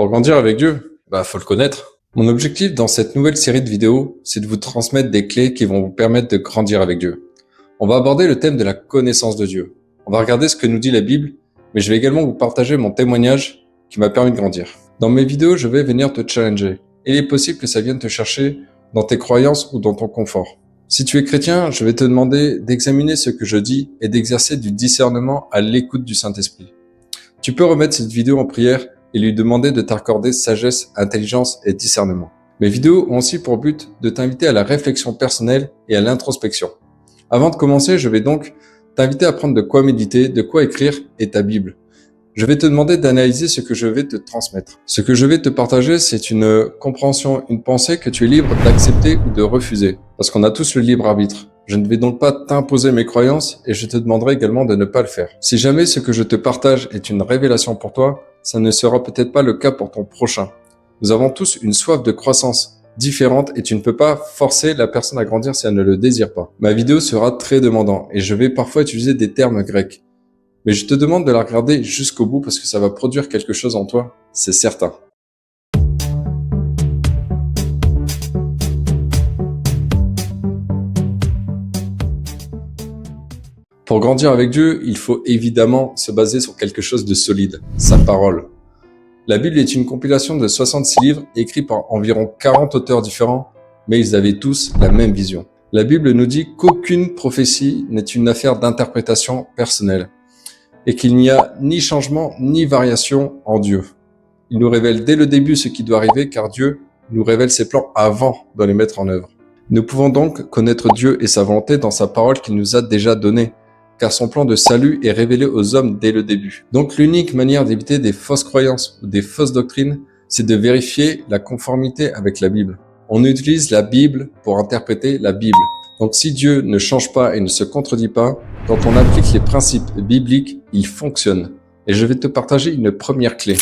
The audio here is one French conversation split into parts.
Pour grandir avec Dieu, faut le connaître. Mon objectif dans cette nouvelle série de vidéos, c'est de vous transmettre des clés qui vont vous permettre de grandir avec Dieu. On va aborder le thème de la connaissance de Dieu. On va regarder ce que nous dit la Bible, mais je vais également vous partager mon témoignage qui m'a permis de grandir. Dans mes vidéos, je vais venir te challenger. Il est possible que ça vienne te chercher dans tes croyances ou dans ton confort. Si tu es chrétien, je vais te demander d'examiner ce que je dis et d'exercer du discernement à l'écoute du Saint-Esprit. Tu peux remettre cette vidéo en prière et lui demander de t'accorder sagesse, intelligence et discernement. Mes vidéos ont aussi pour but de t'inviter à la réflexion personnelle et à l'introspection. Avant de commencer, je vais donc t'inviter à prendre de quoi méditer, de quoi écrire et ta Bible. Je vais te demander d'analyser ce que je vais te transmettre. Ce que je vais te partager, c'est une compréhension, une pensée que tu es libre d'accepter ou de refuser. Parce qu'on a tous le libre arbitre. Je ne vais donc pas t'imposer mes croyances et je te demanderai également de ne pas le faire. Si jamais ce que je te partage est une révélation pour toi, ça ne sera peut-être pas le cas pour ton prochain. Nous avons tous une soif de croissance différente et tu ne peux pas forcer la personne à grandir si elle ne le désire pas. Ma vidéo sera très demandante et je vais parfois utiliser des termes grecs. Mais je te demande de la regarder jusqu'au bout parce que ça va produire quelque chose en toi, c'est certain. Pour grandir avec Dieu, il faut évidemment se baser sur quelque chose de solide, sa parole. La Bible est une compilation de 66 livres écrits par environ 40 auteurs différents, mais ils avaient tous la même vision. La Bible nous dit qu'aucune prophétie n'est une affaire d'interprétation personnelle et qu'il n'y a ni changement ni variation en Dieu. Il nous révèle dès le début ce qui doit arriver car Dieu nous révèle ses plans avant de les mettre en œuvre. Nous pouvons donc connaître Dieu et sa volonté dans sa parole qu'il nous a déjà donnée, car son plan de salut est révélé aux hommes dès le début. Donc l'unique manière d'éviter des fausses croyances ou des fausses doctrines, c'est de vérifier la conformité avec la Bible. On utilise la Bible pour interpréter la Bible. Donc si Dieu ne change pas et ne se contredit pas, quand on applique les principes bibliques, il fonctionne. Et je vais te partager une première clé.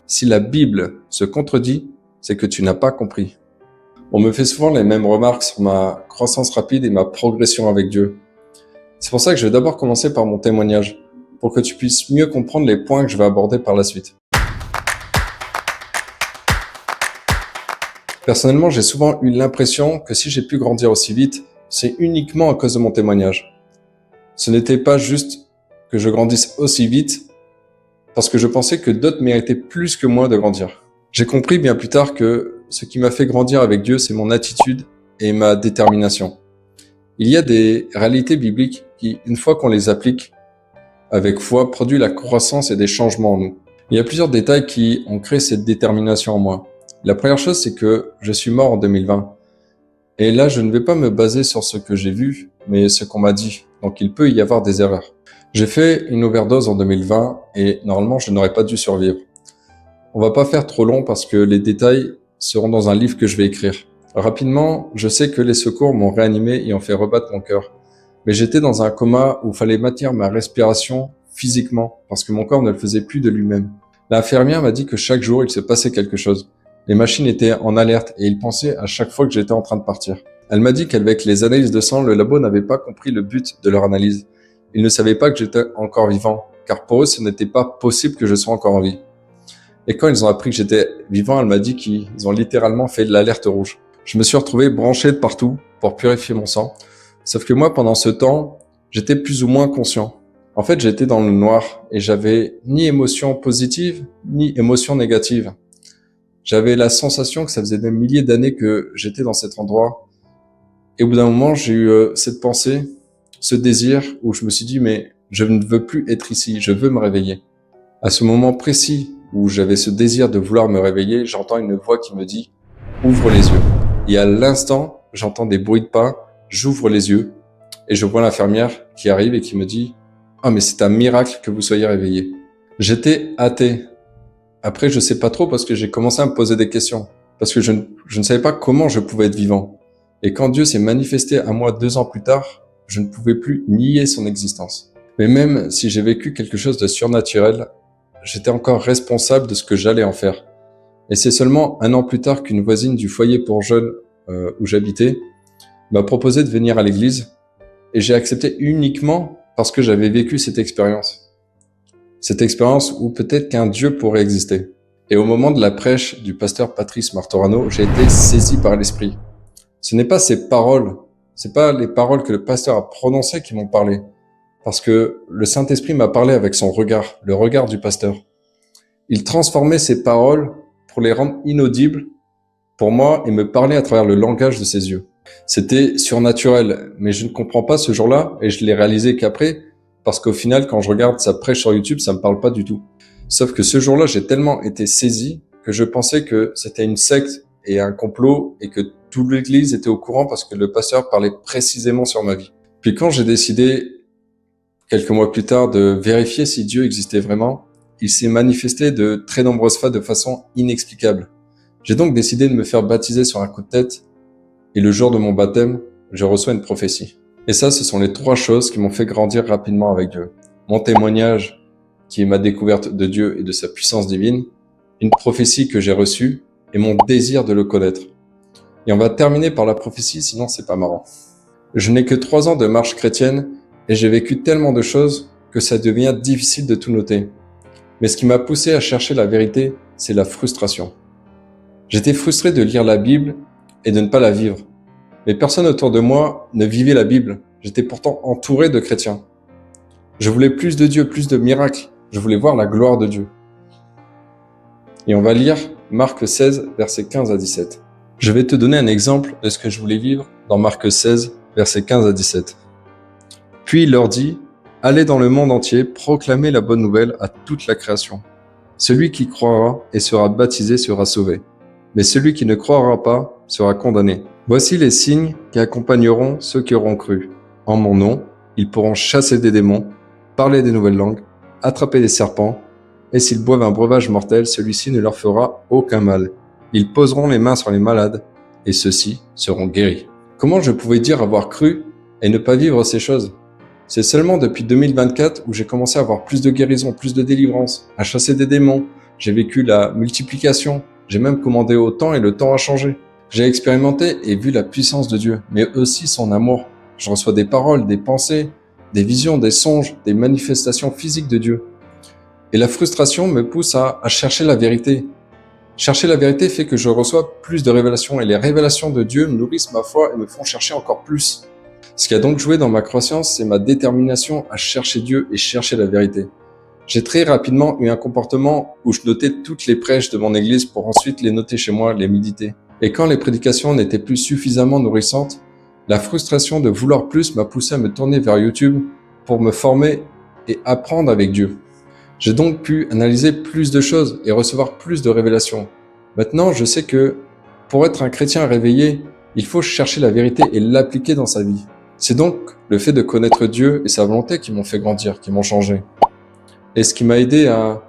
Si la Bible se contredit, c'est que tu n'as pas compris. On me fait souvent les mêmes remarques sur ma croissance rapide et ma progression avec Dieu. C'est pour ça que je vais d'abord commencer par mon témoignage, pour que tu puisses mieux comprendre les points que je vais aborder par la suite. Personnellement, j'ai souvent eu l'impression que si j'ai pu grandir aussi vite, c'est uniquement à cause de mon témoignage. Ce n'était pas juste que je grandisse aussi vite, parce que je pensais que d'autres méritaient plus que moi de grandir. J'ai compris bien plus tard que ce qui m'a fait grandir avec Dieu, c'est mon attitude et ma détermination. Il y a des réalités bibliques qui, une fois qu'on les applique avec foi, produisent la croissance et des changements en nous. Il y a plusieurs détails qui ont créé cette détermination en moi. La première chose, c'est que je suis mort en 2020. Et là, je ne vais pas me baser sur ce que j'ai vu, mais ce qu'on m'a dit. Donc, il peut y avoir des erreurs. J'ai fait une overdose en 2020 et normalement, je n'aurais pas dû survivre. On va pas faire trop long parce que les détails seront dans un livre que je vais écrire. Rapidement, je sais que les secours m'ont réanimé et ont fait rebattre mon cœur. Mais j'étais dans un coma où il fallait maintenir ma respiration physiquement parce que mon corps ne le faisait plus de lui-même. L'infirmière m'a dit que chaque jour, il se passait quelque chose. Les machines étaient en alerte et ils pensaient à chaque fois que j'étais en train de partir. Elle m'a dit qu'avec les analyses de sang, le labo n'avait pas compris le but de leur analyse. Ils ne savaient pas que j'étais encore vivant, car pour eux, ce n'était pas possible que je sois encore en vie. Et quand ils ont appris que j'étais vivant, elle m'a dit qu'ils ont littéralement fait l'alerte rouge. Je me suis retrouvé branché de partout pour purifier mon sang. Sauf que moi, pendant ce temps, j'étais plus ou moins conscient. En fait, j'étais dans le noir et j'avais ni émotion positive, ni émotion négative. J'avais la sensation que ça faisait des milliers d'années que j'étais dans cet endroit. Et au bout d'un moment, j'ai eu cette pensée, ce désir où je me suis dit, mais je ne veux plus être ici, je veux me réveiller. À ce moment précis où j'avais ce désir de vouloir me réveiller, j'entends une voix qui me dit, ouvre les yeux. Et à l'instant, j'entends des bruits de pas, j'ouvre les yeux et je vois l'infirmière qui arrive et qui me dit « Ah mais c'est un miracle que vous soyez réveillé ». J'étais athée. Après, je sais pas trop parce que j'ai commencé à me poser des questions. Parce que je ne savais pas comment je pouvais être vivant. Et quand Dieu s'est manifesté à moi 2 ans plus tard, je ne pouvais plus nier son existence. Mais même si j'ai vécu quelque chose de surnaturel, j'étais encore responsable de ce que j'allais en faire. Et c'est seulement 1 an plus tard qu'une voisine du foyer pour jeunes où j'habitais m'a proposé de venir à l'église et j'ai accepté uniquement parce que j'avais vécu cette expérience. Cette expérience où peut-être qu'un Dieu pourrait exister. Et au moment de la prêche du pasteur Patrice Martorano, j'ai été saisi par l'Esprit. Ce n'est pas ces paroles, c'est pas les paroles que le pasteur a prononcées qui m'ont parlé, parce que le Saint-Esprit m'a parlé avec son regard, le regard du pasteur. Il transformait ces paroles pour les rendre inaudibles pour moi et me parlait à travers le langage de ses yeux. C'était surnaturel, mais je ne comprends pas ce jour-là et je l'ai réalisé qu'après, parce qu'au final, quand je regarde sa prêche sur YouTube, ça me parle pas du tout. Sauf que ce jour-là, j'ai tellement été saisi que je pensais que c'était une secte et un complot et que toute l'église était au courant parce que le pasteur parlait précisément sur ma vie. Puis quand j'ai décidé, quelques mois plus tard, de vérifier si Dieu existait vraiment, il s'est manifesté de très nombreuses fois de façon inexplicable. J'ai donc décidé de me faire baptiser sur un coup de tête et le jour de mon baptême, je reçois une prophétie. Et ça, ce sont les 3 choses qui m'ont fait grandir rapidement avec Dieu. Mon témoignage, qui est ma découverte de Dieu et de sa puissance divine, une prophétie que j'ai reçue et mon désir de le connaître. Et on va terminer par la prophétie, sinon c'est pas marrant. Je n'ai que 3 ans de marche chrétienne et j'ai vécu tellement de choses que ça devient difficile de tout noter. Mais ce qui m'a poussé à chercher la vérité, c'est la frustration. J'étais frustré de lire la Bible et de ne pas la vivre. Mais personne autour de moi ne vivait la Bible. J'étais pourtant entouré de chrétiens. Je voulais plus de Dieu, plus de miracles. Je voulais voir la gloire de Dieu. Et on va lire Marc 16, versets 15 à 17. Je vais te donner un exemple de ce que je voulais vivre dans Marc 16, versets 15 à 17. Puis il leur dit, « Allez dans le monde entier, proclamez la bonne nouvelle à toute la création. Celui qui croira et sera baptisé sera sauvé. Mais celui qui ne croira pas sera condamné. Voici les signes qui accompagneront ceux qui auront cru. En mon nom, ils pourront chasser des démons, parler des nouvelles langues, attraper des serpents, et s'ils boivent un breuvage mortel, celui-ci ne leur fera aucun mal. Ils poseront les mains sur les malades, et ceux-ci seront guéris. » Comment je pouvais dire avoir cru et ne pas vivre ces choses? C'est seulement depuis 2024 où j'ai commencé à avoir plus de guérison, plus de délivrance, à chasser des démons. J'ai vécu la multiplication. J'ai même commandé au temps et le temps a changé. J'ai expérimenté et vu la puissance de Dieu, mais aussi son amour. Je reçois des paroles, des pensées, des visions, des songes, des manifestations physiques de Dieu. Et la frustration me pousse à chercher la vérité. Chercher la vérité fait que je reçois plus de révélations et les révélations de Dieu nourrissent ma foi et me font chercher encore plus. Ce qui a donc joué dans ma croissance, c'est ma détermination à chercher Dieu et chercher la vérité. J'ai très rapidement eu un comportement où je notais toutes les prêches de mon église pour ensuite les noter chez moi, les méditer. Et quand les prédications n'étaient plus suffisamment nourrissantes, la frustration de vouloir plus m'a poussé à me tourner vers YouTube pour me former et apprendre avec Dieu. J'ai donc pu analyser plus de choses et recevoir plus de révélations. Maintenant, je sais que pour être un chrétien réveillé, il faut chercher la vérité et l'appliquer dans sa vie. C'est donc le fait de connaître Dieu et sa volonté qui m'ont fait grandir, qui m'ont changé. Et ce qui m'a aidé à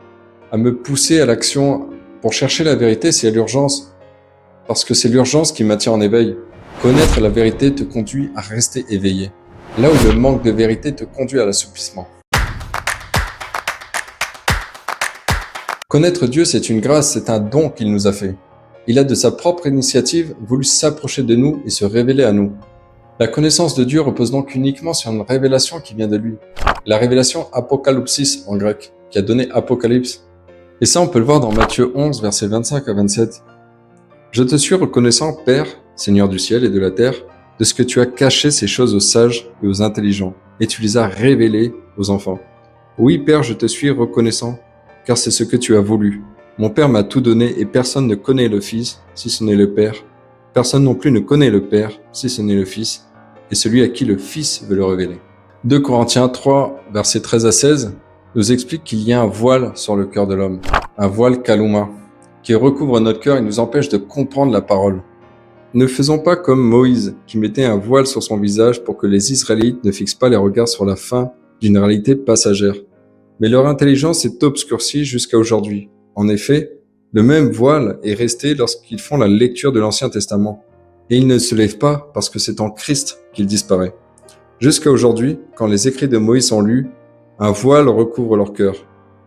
me pousser à l'action pour chercher la vérité, c'est l'urgence. Parce que c'est l'urgence qui maintient en éveil. Connaître la vérité te conduit à rester éveillé. Là où le manque de vérité te conduit à l'assoupissement. Connaître Dieu, c'est une grâce, c'est un don qu'il nous a fait. Il a de sa propre initiative voulu s'approcher de nous et se révéler à nous. La connaissance de Dieu repose donc uniquement sur une révélation qui vient de lui. La révélation apocalypsis en grec, qui a donné Apocalypse. Et ça, on peut le voir dans Matthieu 11, versets 25 à 27. « Je te suis reconnaissant, Père, Seigneur du ciel et de la terre, de ce que tu as caché ces choses aux sages et aux intelligents, et tu les as révélées aux enfants. Oui, Père, je te suis reconnaissant, car c'est ce que tu as voulu. Mon Père m'a tout donné, et personne ne connaît le Fils, si ce n'est le Père. Personne non plus ne connaît le Père, si ce n'est le Fils, et celui à qui le Fils veut le révéler. » 2 Corinthiens 3, versets 13 à 16, nous explique qu'il y a un voile sur le cœur de l'homme, un voile kaluma, qui recouvre notre cœur et nous empêche de comprendre la parole. Ne faisons pas comme Moïse, qui mettait un voile sur son visage pour que les Israélites ne fixent pas les regards sur la fin d'une réalité passagère. Mais leur intelligence est obscurcie jusqu'à aujourd'hui. En effet, le même voile est resté lorsqu'ils font la lecture de l'Ancien Testament. Et il ne se lève pas parce que c'est en Christ qu'il disparaît. Jusqu'à aujourd'hui, quand les écrits de Moïse sont lus, un voile recouvre leur cœur.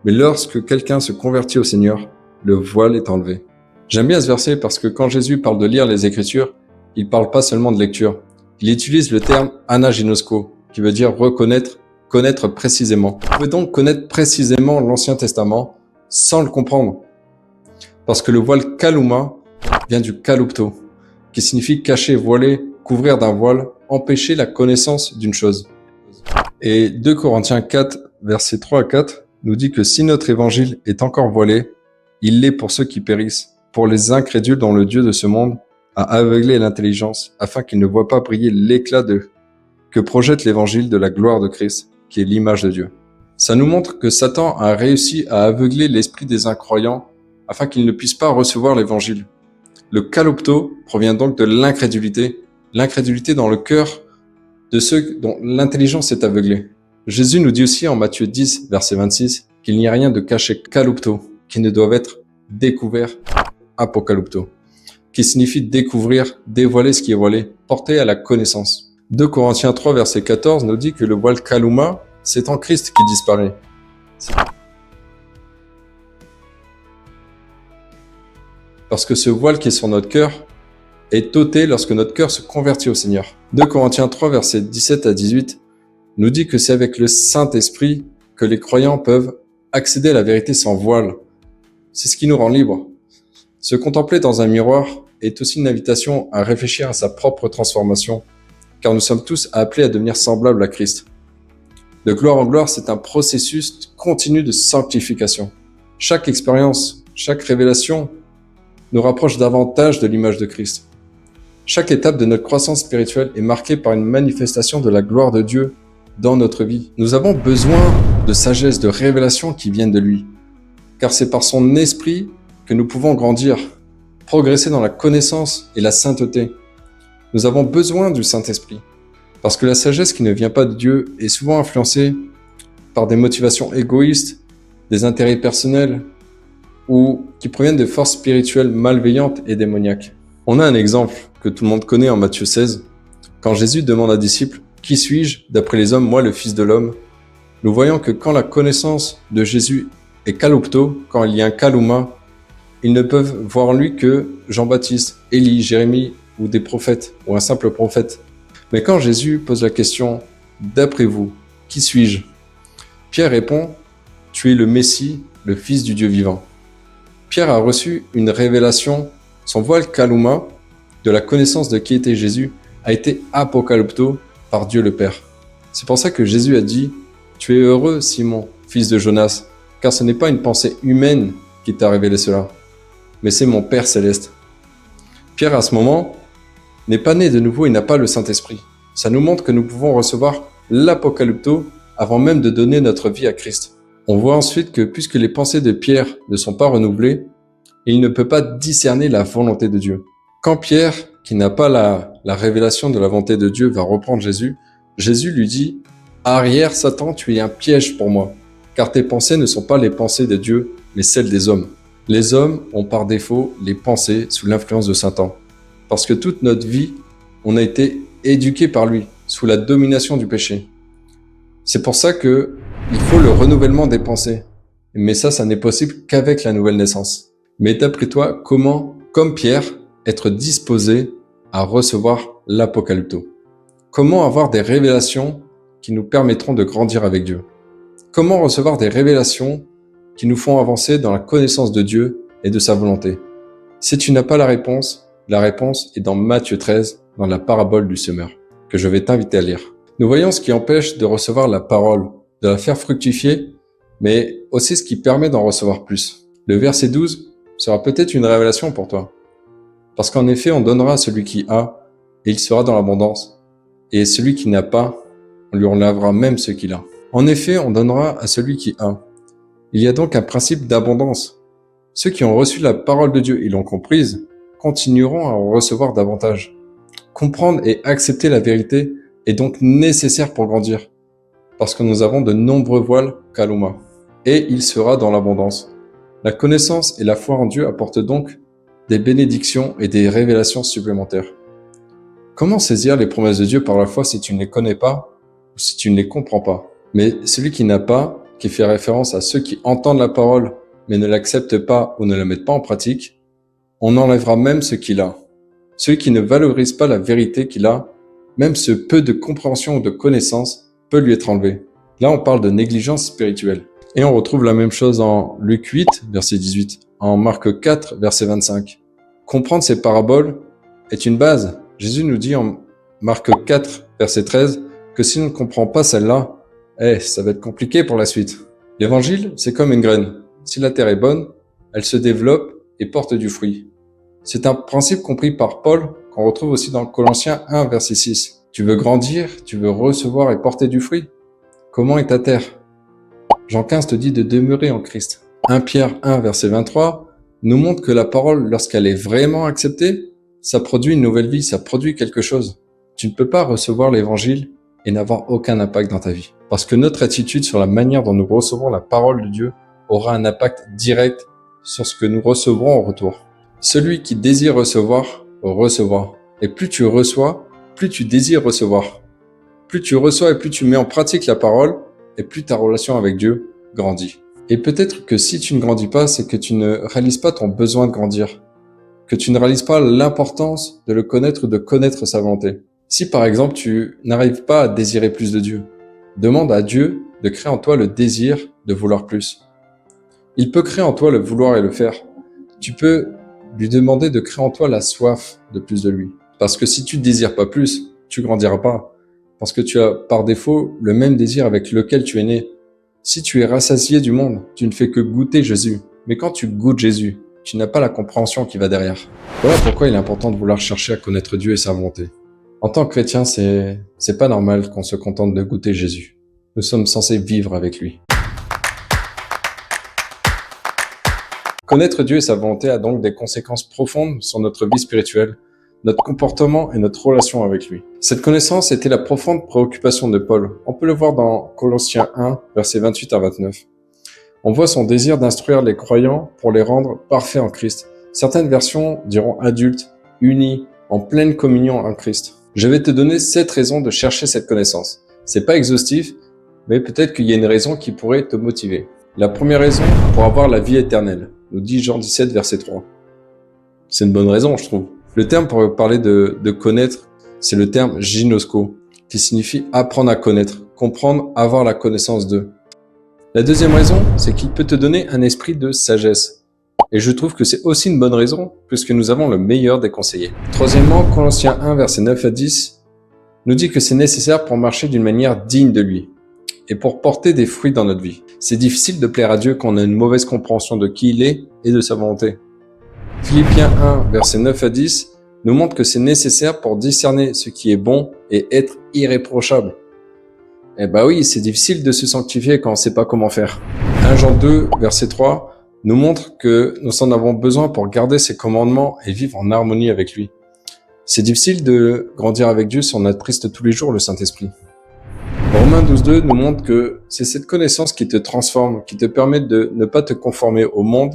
Mais lorsque quelqu'un se convertit au Seigneur, le voile est enlevé. J'aime bien ce verset parce que quand Jésus parle de lire les Écritures, il parle pas seulement de lecture. Il utilise le terme anaginosko, qui veut dire reconnaître, connaître précisément. On peut donc connaître précisément l'Ancien Testament sans le comprendre. Parce que le voile kaluma vient du kalupto, qui signifie cacher, voiler, couvrir d'un voile, empêcher la connaissance d'une chose. Et 2 Corinthiens 4, versets 3 à 4, nous dit que si notre évangile est encore voilé, il l'est pour ceux qui périssent, pour les incrédules dont le Dieu de ce monde a aveuglé l'intelligence, afin qu'ils ne voient pas briller l'éclat que projette l'évangile de la gloire de Christ, qui est l'image de Dieu. Ça nous montre que Satan a réussi à aveugler l'esprit des incroyants, afin qu'ils ne puissent pas recevoir l'évangile. Le kalupto provient donc de l'incrédulité dans le cœur de ceux dont l'intelligence est aveuglée. Jésus nous dit aussi en Matthieu 10, verset 26, qu'il n'y a rien de caché kalupto, qui ne doit être découvert apokalupto, qui signifie découvrir, dévoiler ce qui est voilé, porter à la connaissance. 2 Corinthiens 3, verset 14 nous dit que le voile kaluma, c'est en Christ qui disparaît. Parce que ce voile qui est sur notre cœur est ôté lorsque notre cœur se convertit au Seigneur. 2 Corinthiens 3, versets 17 à 18, nous dit que c'est avec le Saint-Esprit que les croyants peuvent accéder à la vérité sans voile. C'est ce qui nous rend libres. Se contempler dans un miroir est aussi une invitation à réfléchir à sa propre transformation, car nous sommes tous appelés à devenir semblables à Christ. De gloire en gloire, c'est un processus continu de sanctification. Chaque expérience, chaque révélation nous rapproche davantage de l'image de Christ. Chaque étape de notre croissance spirituelle est marquée par une manifestation de la gloire de Dieu dans notre vie. Nous avons besoin de sagesse, de révélation qui viennent de lui, car c'est par son esprit que nous pouvons grandir, progresser dans la connaissance et la sainteté. Nous avons besoin du Saint-Esprit, parce que la sagesse qui ne vient pas de Dieu est souvent influencée par des motivations égoïstes, des intérêts personnels, ou qui proviennent de forces spirituelles malveillantes et démoniaques. On a un exemple que tout le monde connaît en Matthieu 16, quand Jésus demande à disciples « Qui suis-je, d'après les hommes, moi le Fils de l'homme ?» Nous voyons que quand la connaissance de Jésus est kalupto, quand il y a un kaluma, ils ne peuvent voir en lui que Jean-Baptiste, Élie, Jérémie ou des prophètes, ou un simple prophète. Mais quand Jésus pose la question « D'après vous, qui suis-je ?» Pierre répond « Tu es le Messie, le Fils du Dieu vivant. » Pierre a reçu une révélation. Son voile kaluma, de la connaissance de qui était Jésus, a été apokalupto par Dieu le Père. C'est pour ça que Jésus a dit « Tu es heureux, Simon, fils de Jonas, car ce n'est pas une pensée humaine qui t'a révélé cela, mais c'est mon Père céleste. » Pierre, à ce moment, n'est pas né de nouveau et n'a pas le Saint-Esprit. Ça nous montre que nous pouvons recevoir l'apokalupto avant même de donner notre vie à Christ. On voit ensuite que puisque les pensées de Pierre ne sont pas renouvelées, il ne peut pas discerner la volonté de Dieu. Quand Pierre, qui n'a pas la révélation de la volonté de Dieu, va reprendre Jésus, Jésus lui dit « Arrière, Satan, tu es un piège pour moi, car tes pensées ne sont pas les pensées de Dieu, mais celles des hommes. » Les hommes ont par défaut les pensées sous l'influence de Satan, parce que toute notre vie, on a été éduqués par lui, sous la domination du péché. C'est pour ça que il faut le renouvellement des pensées. Mais ça n'est possible qu'avec la nouvelle naissance. Mais d'après toi, comment, comme Pierre, être disposé à recevoir l'apokalupto? Comment avoir des révélations qui nous permettront de grandir avec Dieu? Comment recevoir des révélations qui nous font avancer dans la connaissance de Dieu et de sa volonté? Si tu n'as pas la réponse est dans Matthieu 13, dans la parabole du semeur, que je vais t'inviter à lire. Nous voyons ce qui empêche de recevoir la parole, de la faire fructifier, mais aussi ce qui permet d'en recevoir plus. Le verset 12 sera peut-être une révélation pour toi. Parce qu'en effet, on donnera à celui qui a, et il sera dans l'abondance. Et celui qui n'a pas, on lui enlèvera même ce qu'il a. En effet, on donnera à celui qui a. Il y a donc un principe d'abondance. Ceux qui ont reçu la parole de Dieu et l'ont comprise, continueront à en recevoir davantage. Comprendre et accepter la vérité est donc nécessaire pour grandir. Parce que nous avons de nombreux voiles kaluma. Et il sera dans l'abondance. La connaissance et la foi en Dieu apportent donc des bénédictions et des révélations supplémentaires. Comment saisir les promesses de Dieu par la foi si tu ne les connais pas ou si tu ne les comprends pas? Mais celui qui n'a pas, qui fait référence à ceux qui entendent la parole mais ne l'acceptent pas ou ne la mettent pas en pratique, on enlèvera même ce qu'il a. Celui qui ne valorise pas la vérité qu'il a, même ce peu de compréhension ou de connaissance, peut lui être enlevé. Là, on parle de négligence spirituelle. Et on retrouve la même chose en Luc 8, verset 18. en Marc 4, verset 25. Comprendre ces paraboles est une base. Jésus nous dit en Marc 4, verset 13, que si on ne comprend pas celle-là, ça va être compliqué pour la suite. L'évangile, c'est comme une graine. Si la terre est bonne, elle se développe et porte du fruit. C'est un principe compris par Paul qu'on retrouve aussi dans Colossiens 1, verset 6. Tu veux grandir, tu veux recevoir et porter du fruit. Comment est ta terre? Jean 15 te dit de demeurer en Christ. 1 Pierre 1, verset 23 nous montre que la parole, lorsqu'elle est vraiment acceptée, ça produit une nouvelle vie, ça produit quelque chose. Tu ne peux pas recevoir l'évangile et n'avoir aucun impact dans ta vie. Parce que notre attitude sur la manière dont nous recevons la parole de Dieu aura un impact direct sur ce que nous recevrons en retour. Celui qui désire recevoir, recevra. Et plus tu reçois, plus tu désires recevoir. Plus tu reçois et plus tu mets en pratique la parole, et plus ta relation avec Dieu grandit. Et peut-être que si tu ne grandis pas, c'est que tu ne réalises pas ton besoin de grandir, que tu ne réalises pas l'importance de le connaître ou de connaître sa volonté. Si par exemple tu n'arrives pas à désirer plus de Dieu, demande à Dieu de créer en toi le désir de vouloir plus. Il peut créer en toi le vouloir et le faire. Tu peux lui demander de créer en toi la soif de plus de lui. Parce que si tu ne désires pas plus, tu grandiras pas. Parce que tu as par défaut le même désir avec lequel tu es né. Si tu es rassasié du monde, tu ne fais que goûter Jésus. Mais quand tu goûtes Jésus, tu n'as pas la compréhension qui va derrière. Voilà pourquoi il est important de vouloir chercher à connaître Dieu et sa volonté. En tant que chrétien, c'est pas normal qu'on se contente de goûter Jésus. Nous sommes censés vivre avec lui. Connaître Dieu et sa volonté a donc des conséquences profondes sur notre vie spirituelle, notre comportement et notre relation avec lui. Cette connaissance était la profonde préoccupation de Paul. On peut le voir dans Colossiens 1, versets 28 à 29. On voit son désir d'instruire les croyants pour les rendre parfaits en Christ. Certaines versions diront adultes, unis, en pleine communion en Christ. Je vais te donner 7 raisons de chercher cette connaissance. C'est pas exhaustif, mais peut-être qu'il y a une raison qui pourrait te motiver. La première raison, pour avoir la vie éternelle, nous dit Jean 17, verset 3. C'est une bonne raison, je trouve. Le terme pour parler de connaître, c'est le terme ginosko, qui signifie apprendre à connaître, comprendre, avoir la connaissance d'eux. La deuxième raison, c'est qu'il peut te donner un esprit de sagesse. Et je trouve que c'est aussi une bonne raison, puisque nous avons le meilleur des conseillers. Troisièmement, Colossiens 1, versets 9 à 10, nous dit que c'est nécessaire pour marcher d'une manière digne de lui, et pour porter des fruits dans notre vie. C'est difficile de plaire à Dieu quand on a une mauvaise compréhension de qui il est et de sa volonté. Philippiens 1, versets 9 à 10, nous montre que c'est nécessaire pour discerner ce qui est bon et être irréprochable. Eh ben oui, c'est difficile de se sanctifier quand on ne sait pas comment faire. 1 Jean 2, verset 3, nous montre que nous en avons besoin pour garder ses commandements et vivre en harmonie avec lui. C'est difficile de grandir avec Dieu si on attriste tous les jours le Saint-Esprit. Romains 12.2 nous montre que c'est cette connaissance qui te transforme, qui te permet de ne pas te conformer au monde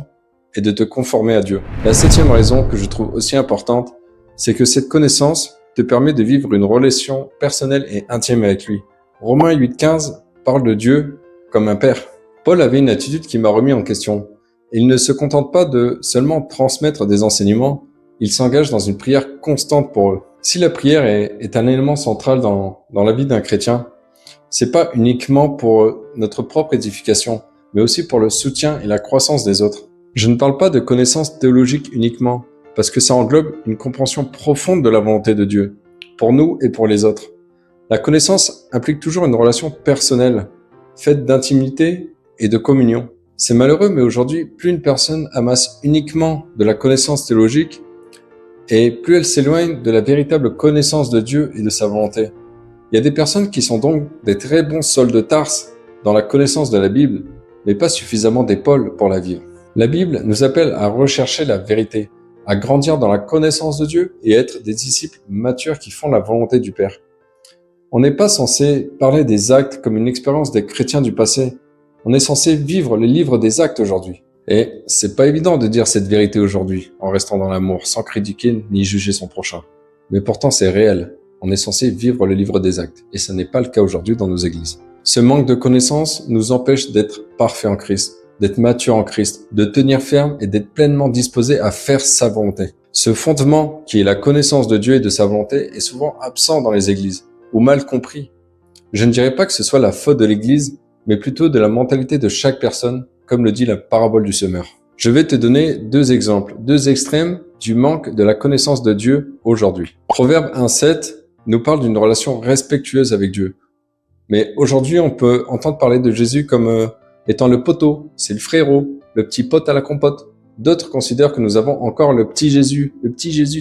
et de te conformer à Dieu. La 7e raison que je trouve aussi importante, c'est que cette connaissance te permet de vivre une relation personnelle et intime avec lui. Romains 8.15 parle de Dieu comme un père. Paul avait une attitude qui m'a remis en question. Il ne se contente pas de seulement transmettre des enseignements, il s'engage dans une prière constante pour eux. Si la prière est un élément central dans la vie d'un chrétien, c'est pas uniquement pour notre propre édification, mais aussi pour le soutien et la croissance des autres. Je ne parle pas de connaissances théologiques uniquement, parce que ça englobe une compréhension profonde de la volonté de Dieu, pour nous et pour les autres. La connaissance implique toujours une relation personnelle, faite d'intimité et de communion. C'est malheureux, mais aujourd'hui, plus une personne amasse uniquement de la connaissance théologique, et plus elle s'éloigne de la véritable connaissance de Dieu et de sa volonté. Il y a des personnes qui sont donc des très bons soldats de Tarse dans la connaissance de la Bible, mais pas suffisamment d'épaules pour la vivre. La Bible nous appelle à rechercher la vérité, à grandir dans la connaissance de Dieu et être des disciples matures qui font la volonté du Père. On n'est pas censé parler des actes comme une expérience des chrétiens du passé. On est censé vivre le livre des actes aujourd'hui. Et c'est pas évident de dire cette vérité aujourd'hui, en restant dans l'amour, sans critiquer ni juger son prochain. Mais pourtant c'est réel. On est censé vivre le livre des actes, et ce n'est pas le cas aujourd'hui dans nos églises. Ce manque de connaissances nous empêche d'être parfaits en Christ, d'être matures en Christ, de tenir ferme et d'être pleinement disposés à faire sa volonté. Ce fondement, qui est la connaissance de Dieu et de sa volonté, est souvent absent dans les églises, ou mal compris. Je ne dirais pas que ce soit la faute de l'église, mais plutôt de la mentalité de chaque personne, comme le dit la parabole du semeur. Je vais te donner deux exemples, deux extrêmes du manque de la connaissance de Dieu aujourd'hui. Proverbe 1,7 nous parle d'une relation respectueuse avec Dieu. Mais aujourd'hui, on peut entendre parler de Jésus comme étant le poteau, c'est le frérot, le petit pote à la compote. D'autres considèrent que nous avons encore le petit Jésus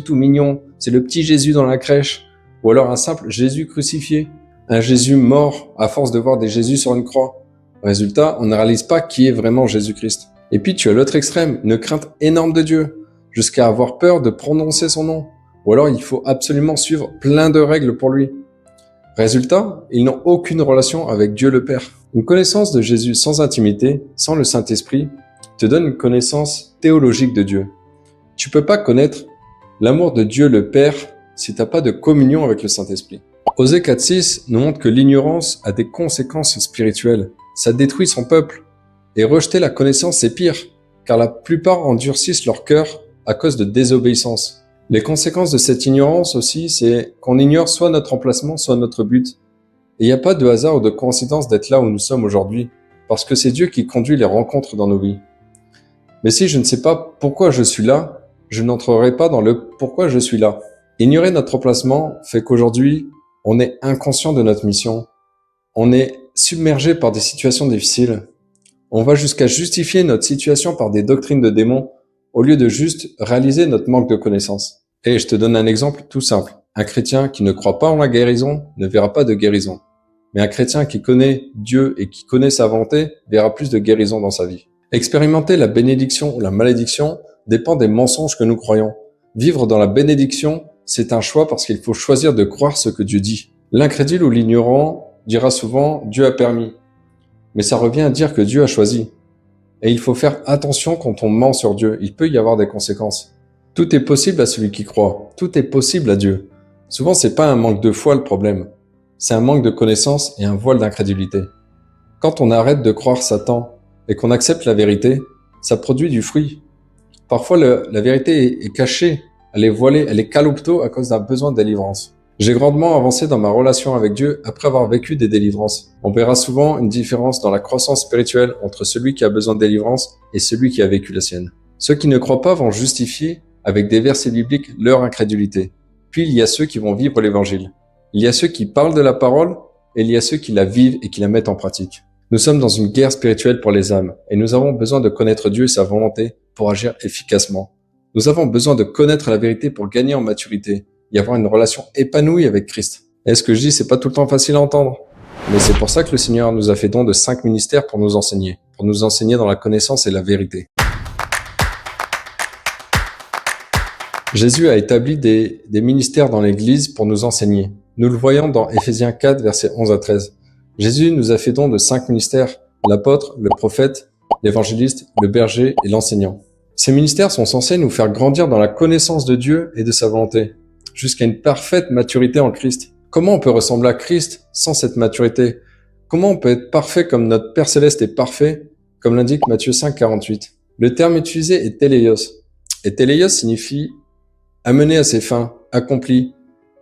tout mignon, c'est le petit Jésus dans la crèche, ou alors un simple Jésus crucifié, un Jésus mort à force de voir des Jésus sur une croix. Résultat, on ne réalise pas qui est vraiment Jésus-Christ. Et puis tu as l'autre extrême, une crainte énorme de Dieu, jusqu'à avoir peur de prononcer son nom, ou alors il faut absolument suivre plein de règles pour lui. Résultat, ils n'ont aucune relation avec Dieu le Père. Une connaissance de Jésus sans intimité, sans le Saint-Esprit, te donne une connaissance théologique de Dieu. Tu peux pas connaître l'amour de Dieu le Père si t'as pas de communion avec le Saint-Esprit. Osée 4.6 nous montre que l'ignorance a des conséquences spirituelles. Ça détruit son peuple. Et rejeter la connaissance, c'est pire, car la plupart endurcissent leur cœur à cause de désobéissance. Les conséquences de cette ignorance aussi, c'est qu'on ignore soit notre emplacement, soit notre but. Et il n'y a pas de hasard ou de coïncidence d'être là où nous sommes aujourd'hui, parce que c'est Dieu qui conduit les rencontres dans nos vies. Mais si je ne sais pas pourquoi je suis là, je n'entrerai pas dans le pourquoi je suis là. Ignorer notre emplacement fait qu'aujourd'hui, on est inconscient de notre mission. On est submergé par des situations difficiles. On va jusqu'à justifier notre situation par des doctrines de démons au lieu de juste réaliser notre manque de connaissances. Et je te donne un exemple tout simple. Un chrétien qui ne croit pas en la guérison ne verra pas de guérison. Mais un chrétien qui connaît Dieu et qui connaît sa volonté verra plus de guérison dans sa vie. Expérimenter la bénédiction ou la malédiction dépend des mensonges que nous croyons. Vivre dans la bénédiction, c'est un choix parce qu'il faut choisir de croire ce que Dieu dit. L'incrédule ou l'ignorant dira souvent « Dieu a permis ». Mais ça revient à dire que Dieu a choisi. Et il faut faire attention quand on ment sur Dieu, il peut y avoir des conséquences. Tout est possible à celui qui croit, tout est possible à Dieu. Souvent, c'est pas un manque de foi le problème, c'est un manque de connaissance et un voile d'incrédulité. Quand on arrête de croire Satan et qu'on accepte la vérité, ça produit du fruit. Parfois, la vérité est cachée, elle est voilée, elle est calopto à cause d'un besoin de délivrance. J'ai grandement avancé dans ma relation avec Dieu après avoir vécu des délivrances. On verra souvent une différence dans la croissance spirituelle entre celui qui a besoin de délivrance et celui qui a vécu la sienne. Ceux qui ne croient pas vont justifier avec des versets bibliques leur incrédulité. Puis il y a ceux qui vont vivre l'évangile. Il y a ceux qui parlent de la parole et il y a ceux qui la vivent et qui la mettent en pratique. Nous sommes dans une guerre spirituelle pour les âmes et nous avons besoin de connaître Dieu et sa volonté pour agir efficacement. Nous avons besoin de connaître la vérité pour gagner en maturité et avoir une relation épanouie avec Christ. Et ce que je dis, c'est pas tout le temps facile à entendre. Mais c'est pour ça que le Seigneur nous a fait don de 5 ministères pour nous enseigner dans la connaissance et la vérité. Jésus a établi des ministères dans l'Église pour nous enseigner. Nous le voyons dans Éphésiens 4, versets 11 à 13. Jésus nous a fait don de 5 ministères, l'apôtre, le prophète, l'évangéliste, le berger et l'enseignant. Ces ministères sont censés nous faire grandir dans la connaissance de Dieu et de sa volonté, jusqu'à une parfaite maturité en Christ. Comment on peut ressembler à Christ sans cette maturité? Comment on peut être parfait comme notre Père Céleste est parfait, comme l'indique Matthieu 5, 48? Le terme utilisé est téléios. Et téléios signifie amener à ses fins, accompli,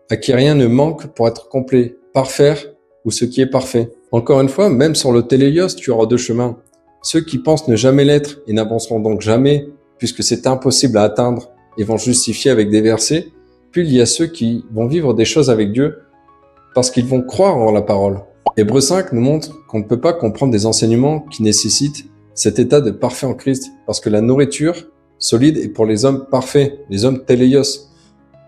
à qui rien ne manque pour être complet, parfaire ou ce qui est parfait. Encore une fois, même sur le téléios, tu auras deux chemins. Ceux qui pensent ne jamais l'être et n'avanceront donc jamais, puisque c'est impossible à atteindre et vont justifier avec des versets. Puis il y a ceux qui vont vivre des choses avec Dieu parce qu'ils vont croire en la parole. Hébreux 5 nous montre qu'on ne peut pas comprendre des enseignements qui nécessitent cet état de parfait en Christ, parce que la nourriture solide est pour les hommes parfaits, les hommes téléios,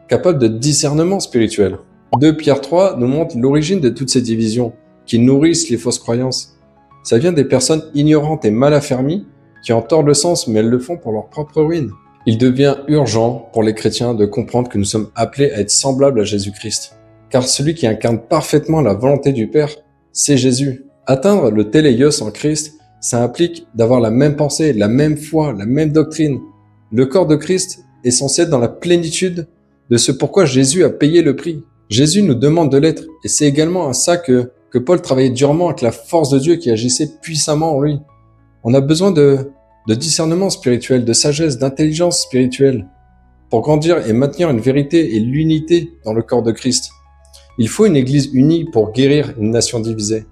capables de discernement spirituel. 2 Pierre 3 nous montre l'origine de toutes ces divisions qui nourrissent les fausses croyances. Ça vient des personnes ignorantes et mal affermies qui en tordent le sens, mais elles le font pour leur propre ruine. Il devient urgent pour les chrétiens de comprendre que nous sommes appelés à être semblables à Jésus-Christ. Car celui qui incarne parfaitement la volonté du Père, c'est Jésus. Atteindre le téléios en Christ, ça implique d'avoir la même pensée, la même foi, la même doctrine. Le corps de Christ est censé être dans la plénitude de ce pourquoi Jésus a payé le prix. Jésus nous demande de l'être, et c'est également à ça que Paul travaillait durement avec la force de Dieu qui agissait puissamment en lui. On a besoin de discernement spirituel, de sagesse, d'intelligence spirituelle pour grandir et maintenir une vérité et l'unité dans le corps de Christ. Il faut une église unie pour guérir une nation divisée.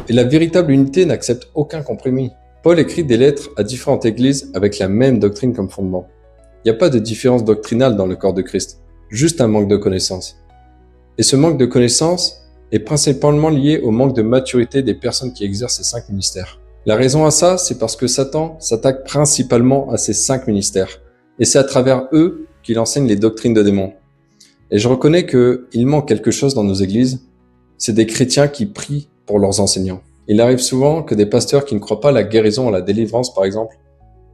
Et la véritable unité n'accepte aucun compromis. Paul écrit des lettres à différentes églises avec la même doctrine comme fondement. Il n'y a pas de différence doctrinale dans le corps de Christ, juste un manque de connaissance. Et ce manque de connaissance est principalement lié au manque de maturité des personnes qui exercent ces 5 ministères. La raison à ça, c'est parce que Satan s'attaque principalement à ces 5 ministères. Et c'est à travers eux qu'il enseigne les doctrines de démons. Et je reconnais qu'il manque quelque chose dans nos églises, c'est des chrétiens qui prient pour leurs enseignants. Il arrive souvent que des pasteurs qui ne croient pas à la guérison, à la délivrance par exemple,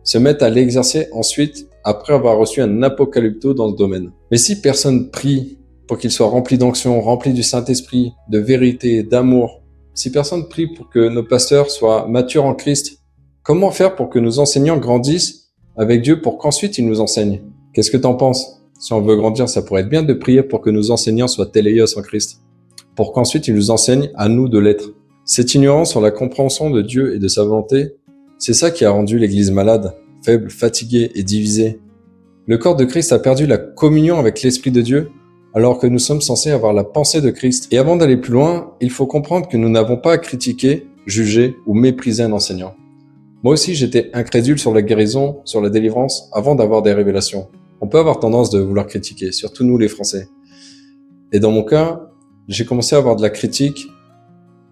se mettent à l'exercer ensuite après avoir reçu un apocalypto dans ce domaine. Mais si personne prie pour qu'il soit rempli d'onction, rempli du Saint-Esprit, de vérité, d'amour, si personne prie pour que nos pasteurs soient matures en Christ, comment faire pour que nos enseignants grandissent avec Dieu pour qu'ensuite ils nous enseignent? Qu'est-ce que t'en penses? Si on veut grandir, ça pourrait être bien de prier pour que nos enseignants soient téléos en Christ, pour qu'ensuite ils nous enseignent à nous de l'être. Cette ignorance sur la compréhension de Dieu et de sa volonté, c'est ça qui a rendu l'Église malade, faible, fatiguée et divisée. Le corps de Christ a perdu la communion avec l'Esprit de Dieu, alors que nous sommes censés avoir la pensée de Christ. Et avant d'aller plus loin, il faut comprendre que nous n'avons pas à critiquer, juger ou mépriser un enseignant. Moi aussi, j'étais incrédule sur la guérison, sur la délivrance, avant d'avoir des révélations. On peut avoir tendance de vouloir critiquer, surtout nous les Français. Et dans mon cas, j'ai commencé à avoir de la critique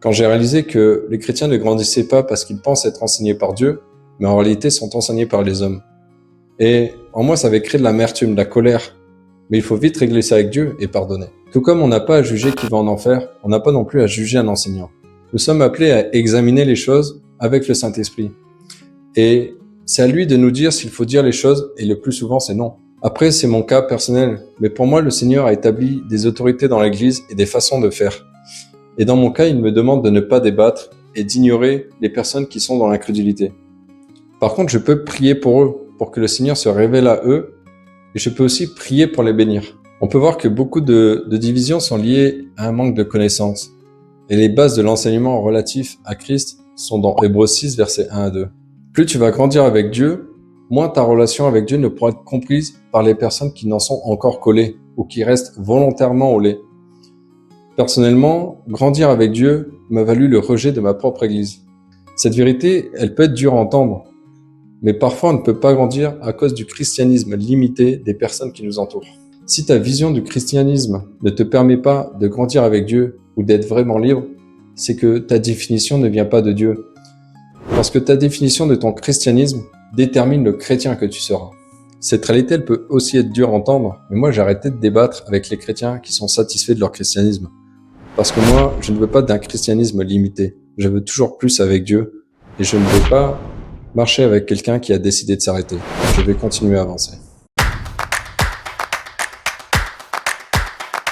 quand j'ai réalisé que les chrétiens ne grandissaient pas parce qu'ils pensent être enseignés par Dieu, mais en réalité sont enseignés par les hommes. Et en moi, ça avait créé de l'amertume, de la colère. Mais il faut vite régler ça avec Dieu et pardonner. Tout comme on n'a pas à juger qui va en enfer, on n'a pas non plus à juger un enseignant. Nous sommes appelés à examiner les choses avec le Saint-Esprit. Et c'est à lui de nous dire s'il faut dire les choses, et le plus souvent c'est non. Après, c'est mon cas personnel, mais pour moi, le Seigneur a établi des autorités dans l'Église et des façons de faire. Et dans mon cas, il me demande de ne pas débattre et d'ignorer les personnes qui sont dans l'incrédulité. Par contre, je peux prier pour eux, pour que le Seigneur se révèle à eux, et je peux aussi prier pour les bénir. On peut voir que beaucoup de divisions sont liées à un manque de connaissance. Et les bases de l'enseignement relatif à Christ sont dans Hébreux 6, versets 1 à 2. Plus tu vas grandir avec Dieu, moins ta relation avec Dieu ne pourra être comprise par les personnes qui n'en sont encore collées ou qui restent volontairement au lait. Personnellement, grandir avec Dieu m'a valu le rejet de ma propre Église. Cette vérité, elle peut être dure à entendre, mais parfois on ne peut pas grandir à cause du christianisme limité des personnes qui nous entourent. Si ta vision du christianisme ne te permet pas de grandir avec Dieu ou d'être vraiment libre, c'est que ta définition ne vient pas de Dieu. Parce que ta définition de ton christianisme détermine le chrétien que tu seras. Cette réalité, elle peut aussi être dure à entendre, mais moi j'ai arrêté de débattre avec les chrétiens qui sont satisfaits de leur christianisme. Parce que moi, je ne veux pas d'un christianisme limité. Je veux toujours plus avec Dieu et je ne veux pas marcher avec quelqu'un qui a décidé de s'arrêter. Je vais continuer à avancer.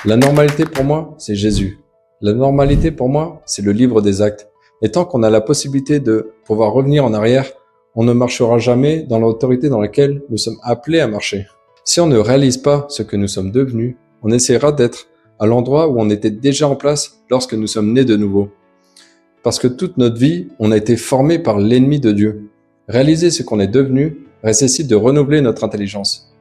La normalité pour moi, c'est Jésus. La normalité pour moi, c'est le livre des actes. Et tant qu'on a la possibilité de pouvoir revenir en arrière, on ne marchera jamais dans l'autorité dans laquelle nous sommes appelés à marcher. Si on ne réalise pas ce que nous sommes devenus, on essaiera d'être à l'endroit où on était déjà en place lorsque nous sommes nés de nouveau. Parce que toute notre vie, on a été formé par l'ennemi de Dieu. Réaliser ce qu'on est devenu nécessite de renouveler notre intelligence.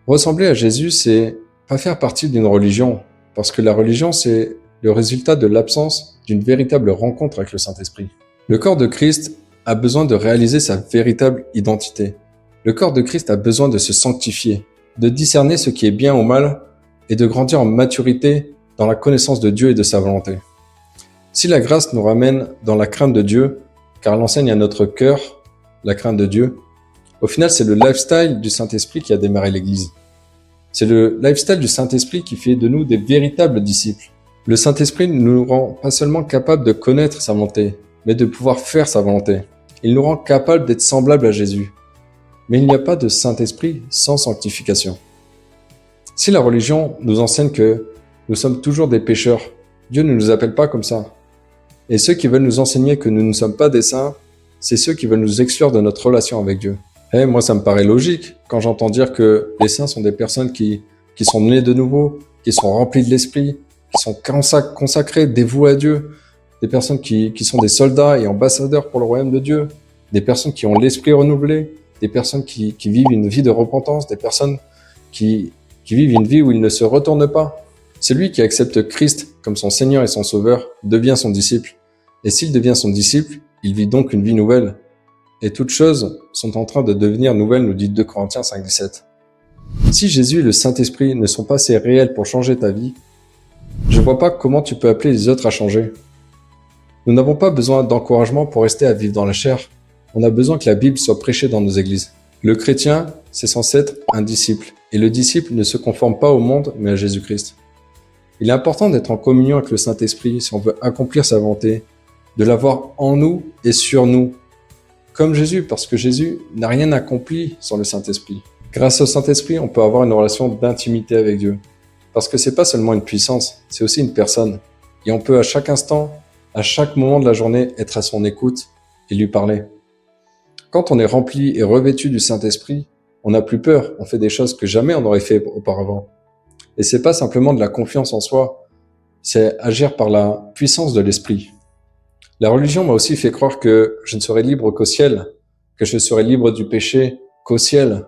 Ressembler à Jésus, c'est pas faire partie d'une religion, parce que la religion, c'est le résultat de l'absence d'une véritable rencontre avec le Saint-Esprit. Le corps de Christ a besoin de réaliser sa véritable identité. Le corps de Christ a besoin de se sanctifier, de discerner ce qui est bien ou mal, et de grandir en maturité dans la connaissance de Dieu et de sa volonté. Si la grâce nous ramène dans la crainte de Dieu, car elle enseigne à notre cœur la crainte de Dieu, au final, c'est le lifestyle du Saint-Esprit qui a démarré l'Église. C'est le lifestyle du Saint-Esprit qui fait de nous des véritables disciples. Le Saint-Esprit ne nous rend pas seulement capables de connaître sa volonté, mais de pouvoir faire sa volonté. Il nous rend capables d'être semblables à Jésus. Mais il n'y a pas de Saint-Esprit sans sanctification. Si la religion nous enseigne que nous sommes toujours des pécheurs, Dieu ne nous appelle pas comme ça. Et ceux qui veulent nous enseigner que nous ne sommes pas des saints, c'est ceux qui veulent nous exclure de notre relation avec Dieu. Moi, ça me paraît logique quand j'entends dire que les saints sont des personnes qui sont nées de nouveau, qui sont remplies de l'Esprit, qui sont consacrées, dévouées à Dieu, des personnes qui sont des soldats et ambassadeurs pour le royaume de Dieu, des personnes qui ont l'Esprit renouvelé, des personnes qui vivent une vie de repentance, des personnes qui vivent une vie où ils ne se retournent pas. Celui qui accepte Christ comme son Seigneur et son Sauveur devient son disciple. Et s'il devient son disciple, il vit donc une vie nouvelle. et toutes choses sont en train de devenir nouvelles, nous dit 2 Corinthiens 5,17. Si Jésus et le Saint-Esprit ne sont pas assez réels pour changer ta vie, je vois pas comment tu peux appeler les autres à changer. Nous n'avons pas besoin d'encouragement pour rester à vivre dans la chair. On a besoin que la Bible soit prêchée dans nos églises. Le chrétien, c'est censé être un disciple. Et le disciple ne se conforme pas au monde, mais à Jésus-Christ. Il est important d'être en communion avec le Saint-Esprit si on veut accomplir sa volonté, de l'avoir en nous et sur nous. Comme Jésus, parce que Jésus n'a rien accompli sans le Saint-Esprit. Grâce au Saint-Esprit, on peut avoir une relation d'intimité avec Dieu. Parce que c'est pas seulement une puissance, c'est aussi une personne. Et on peut à chaque instant, à chaque moment de la journée, être à son écoute et lui parler. Quand on est rempli et revêtu du Saint-Esprit, on n'a plus peur, on fait des choses que jamais on n'aurait fait auparavant. Et c'est pas simplement de la confiance en soi, c'est agir par la puissance de l'Esprit. La religion m'a aussi fait croire que je ne serais libre qu'au ciel, que je serais libre du péché qu'au ciel,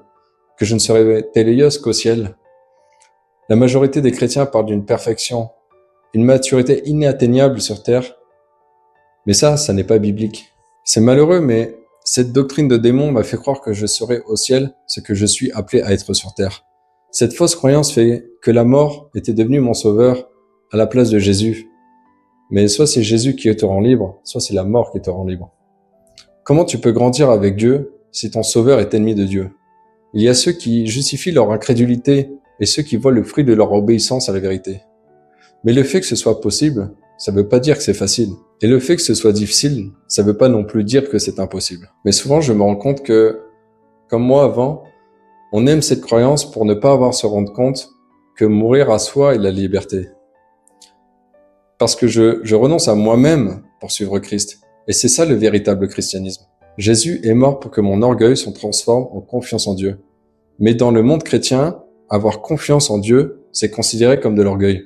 que je ne serais téléios qu'au ciel. La majorité des chrétiens parlent d'une perfection, une maturité inatteignable sur terre, mais ça n'est pas biblique. C'est malheureux, mais cette doctrine de démon m'a fait croire que je serais au ciel ce que je suis appelé à être sur terre. Cette fausse croyance fait que la mort était devenue mon sauveur à la place de Jésus. Mais soit c'est Jésus qui te rend libre, soit c'est la mort qui te rend libre. Comment tu peux grandir avec Dieu si ton sauveur est ennemi de Dieu? Il y a ceux qui justifient leur incrédulité et ceux qui voient le fruit de leur obéissance à la vérité. Mais le fait que ce soit possible, ça ne veut pas dire que c'est facile. Et le fait que ce soit difficile, ça ne veut pas non plus dire que c'est impossible. Mais souvent, je me rends compte que, comme moi avant, on aime cette croyance pour ne pas avoir à se rendre compte que mourir à soi est la liberté. Parce que je renonce à moi-même pour suivre Christ. Et c'est ça le véritable christianisme. Jésus est mort pour que mon orgueil se transforme en confiance en Dieu. Mais dans le monde chrétien, avoir confiance en Dieu, c'est considéré comme de l'orgueil.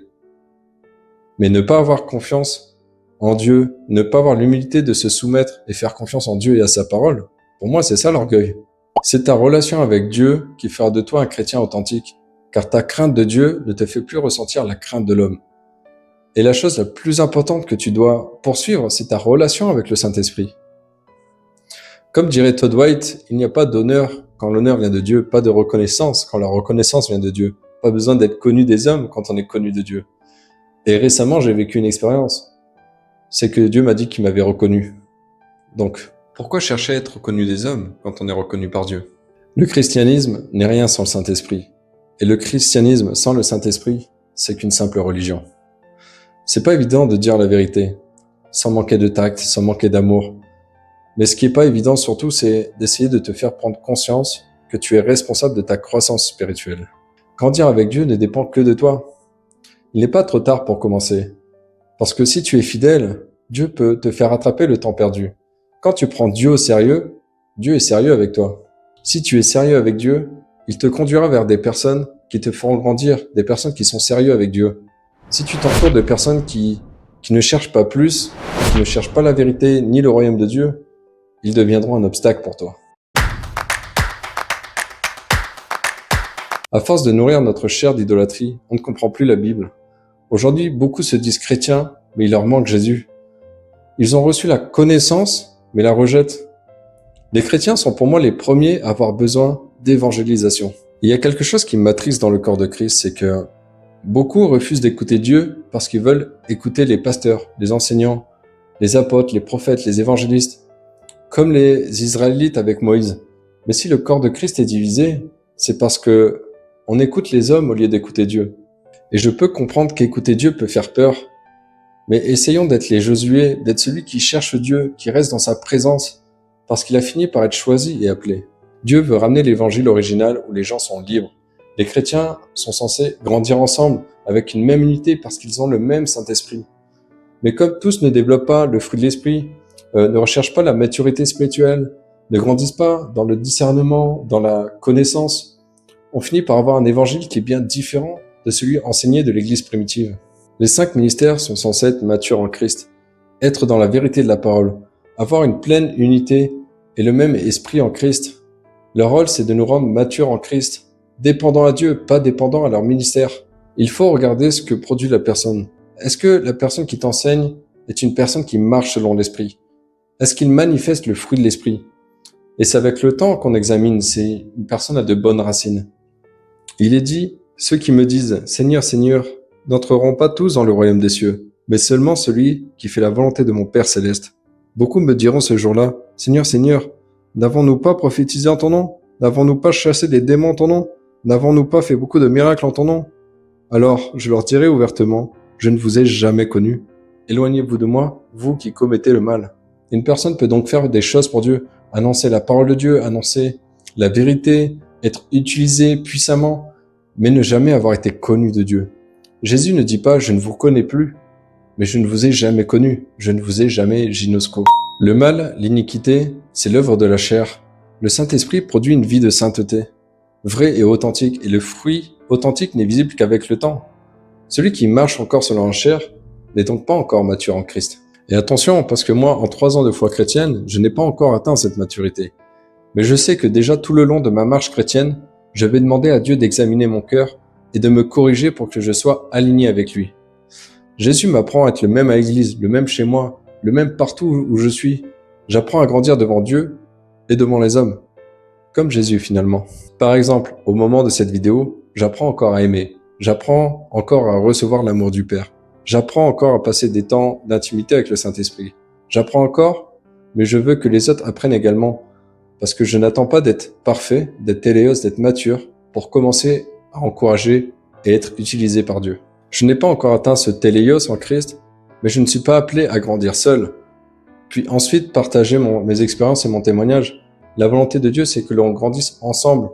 Mais ne pas avoir confiance en Dieu, ne pas avoir l'humilité de se soumettre et faire confiance en Dieu et à sa parole, pour moi, c'est ça l'orgueil. C'est ta relation avec Dieu qui fera de toi un chrétien authentique, car ta crainte de Dieu ne te fait plus ressentir la crainte de l'homme. Et la chose la plus importante que tu dois poursuivre, c'est ta relation avec le Saint-Esprit. Comme dirait Todd White, il n'y a pas d'honneur quand l'honneur vient de Dieu, pas de reconnaissance quand la reconnaissance vient de Dieu. Pas besoin d'être connu des hommes quand on est connu de Dieu. Et récemment, j'ai vécu une expérience. C'est que Dieu m'a dit qu'il m'avait reconnu. Donc, pourquoi chercher à être reconnu des hommes quand on est reconnu par Dieu? Le christianisme n'est rien sans le Saint-Esprit. Et le christianisme sans le Saint-Esprit, c'est qu'une simple religion. C'est pas évident de dire la vérité, sans manquer de tact, sans manquer d'amour. Mais ce qui est pas évident surtout, c'est d'essayer de te faire prendre conscience que tu es responsable de ta croissance spirituelle. Grandir avec Dieu ne dépend que de toi. Il n'est pas trop tard pour commencer. Parce que si tu es fidèle, Dieu peut te faire rattraper le temps perdu. Quand tu prends Dieu au sérieux, Dieu est sérieux avec toi. Si tu es sérieux avec Dieu, il te conduira vers des personnes qui te feront grandir, des personnes qui sont sérieux avec Dieu. Si tu t'entoures de personnes qui ne cherchent pas plus, qui ne cherchent pas la vérité ni le royaume de Dieu, ils deviendront un obstacle pour toi. À force de nourrir notre chair d'idolâtrie, on ne comprend plus la Bible. Aujourd'hui, beaucoup se disent chrétiens, mais il leur manque Jésus. Ils ont reçu la connaissance, mais la rejettent. Les chrétiens sont pour moi les premiers à avoir besoin d'évangélisation. Il y a quelque chose qui m'attriste dans le corps de Christ, c'est que beaucoup refusent d'écouter Dieu parce qu'ils veulent écouter les pasteurs, les enseignants, les apôtres, les prophètes, les évangélistes, comme les Israélites avec Moïse. Mais si le corps de Christ est divisé, c'est parce que on écoute les hommes au lieu d'écouter Dieu. Et je peux comprendre qu'écouter Dieu peut faire peur, mais essayons d'être les Josué, d'être celui qui cherche Dieu, qui reste dans sa présence, parce qu'il a fini par être choisi et appelé. Dieu veut ramener l'évangile original où les gens sont libres. Les chrétiens sont censés grandir ensemble, avec une même unité, parce qu'ils ont le même Saint-Esprit. Mais comme tous ne développent pas le fruit de l'Esprit, ne recherchent pas la maturité spirituelle, ne grandissent pas dans le discernement, dans la connaissance, on finit par avoir un évangile qui est bien différent de celui enseigné de l'Église primitive. Les 5 ministères sont censés être matures en Christ, être dans la vérité de la parole, avoir une pleine unité et le même esprit en Christ. Leur rôle, c'est de nous rendre matures en Christ, dépendants à Dieu, pas dépendants à leur ministère. Il faut regarder ce que produit la personne. Est-ce que la personne qui t'enseigne est une personne qui marche selon l'esprit? Est-ce qu'il manifeste le fruit de l'esprit? Et c'est avec le temps qu'on examine si une personne a de bonnes racines. Il est dit, ceux qui me disent « Seigneur, Seigneur » n'entreront pas tous dans le royaume des cieux, mais seulement celui qui fait la volonté de mon Père céleste. Beaucoup me diront ce jour-là « Seigneur, Seigneur, n'avons-nous pas prophétisé en ton nom? N'avons-nous pas chassé des démons en ton nom? N'avons-nous pas fait beaucoup de miracles en ton nom ?» Alors, je leur dirai ouvertement « Je ne vous ai jamais connu. Éloignez-vous de moi, vous qui commettez le mal. » Une personne peut donc faire des choses pour Dieu, annoncer la parole de Dieu, annoncer la vérité, être utilisé puissamment, mais ne jamais avoir été connu de Dieu. Jésus ne dit pas « Je ne vous connais plus », mais « Je ne vous ai jamais connu, je ne vous ai jamais gynosco ». Le mal, l'iniquité, c'est l'œuvre de la chair. Le Saint-Esprit produit une vie de sainteté, vraie et authentique, et le fruit authentique n'est visible qu'avec le temps. Celui qui marche encore selon la chair n'est donc pas encore mature en Christ. Et attention, parce que moi, en 3 ans de foi chrétienne, je n'ai pas encore atteint cette maturité. Mais je sais que déjà tout le long de ma marche chrétienne, je vais demander à Dieu d'examiner mon cœur et de me corriger pour que je sois aligné avec lui. Jésus m'apprend à être le même à l'église, le même chez moi, le même partout où je suis. J'apprends à grandir devant Dieu et devant les hommes. Comme Jésus finalement. Par exemple, au moment de cette vidéo, j'apprends encore à aimer. J'apprends encore à recevoir l'amour du Père. J'apprends encore à passer des temps d'intimité avec le Saint-Esprit. J'apprends encore, mais je veux que les autres apprennent également. Parce que je n'attends pas d'être parfait, d'être téléos, d'être mature, pour commencer à encourager et être utilisé par Dieu. Je n'ai pas encore atteint ce téléos en Christ, mais je ne suis pas appelé à grandir seul. Puis ensuite, partager mes expériences et mon témoignage. La volonté de Dieu, c'est que l'on grandisse ensemble,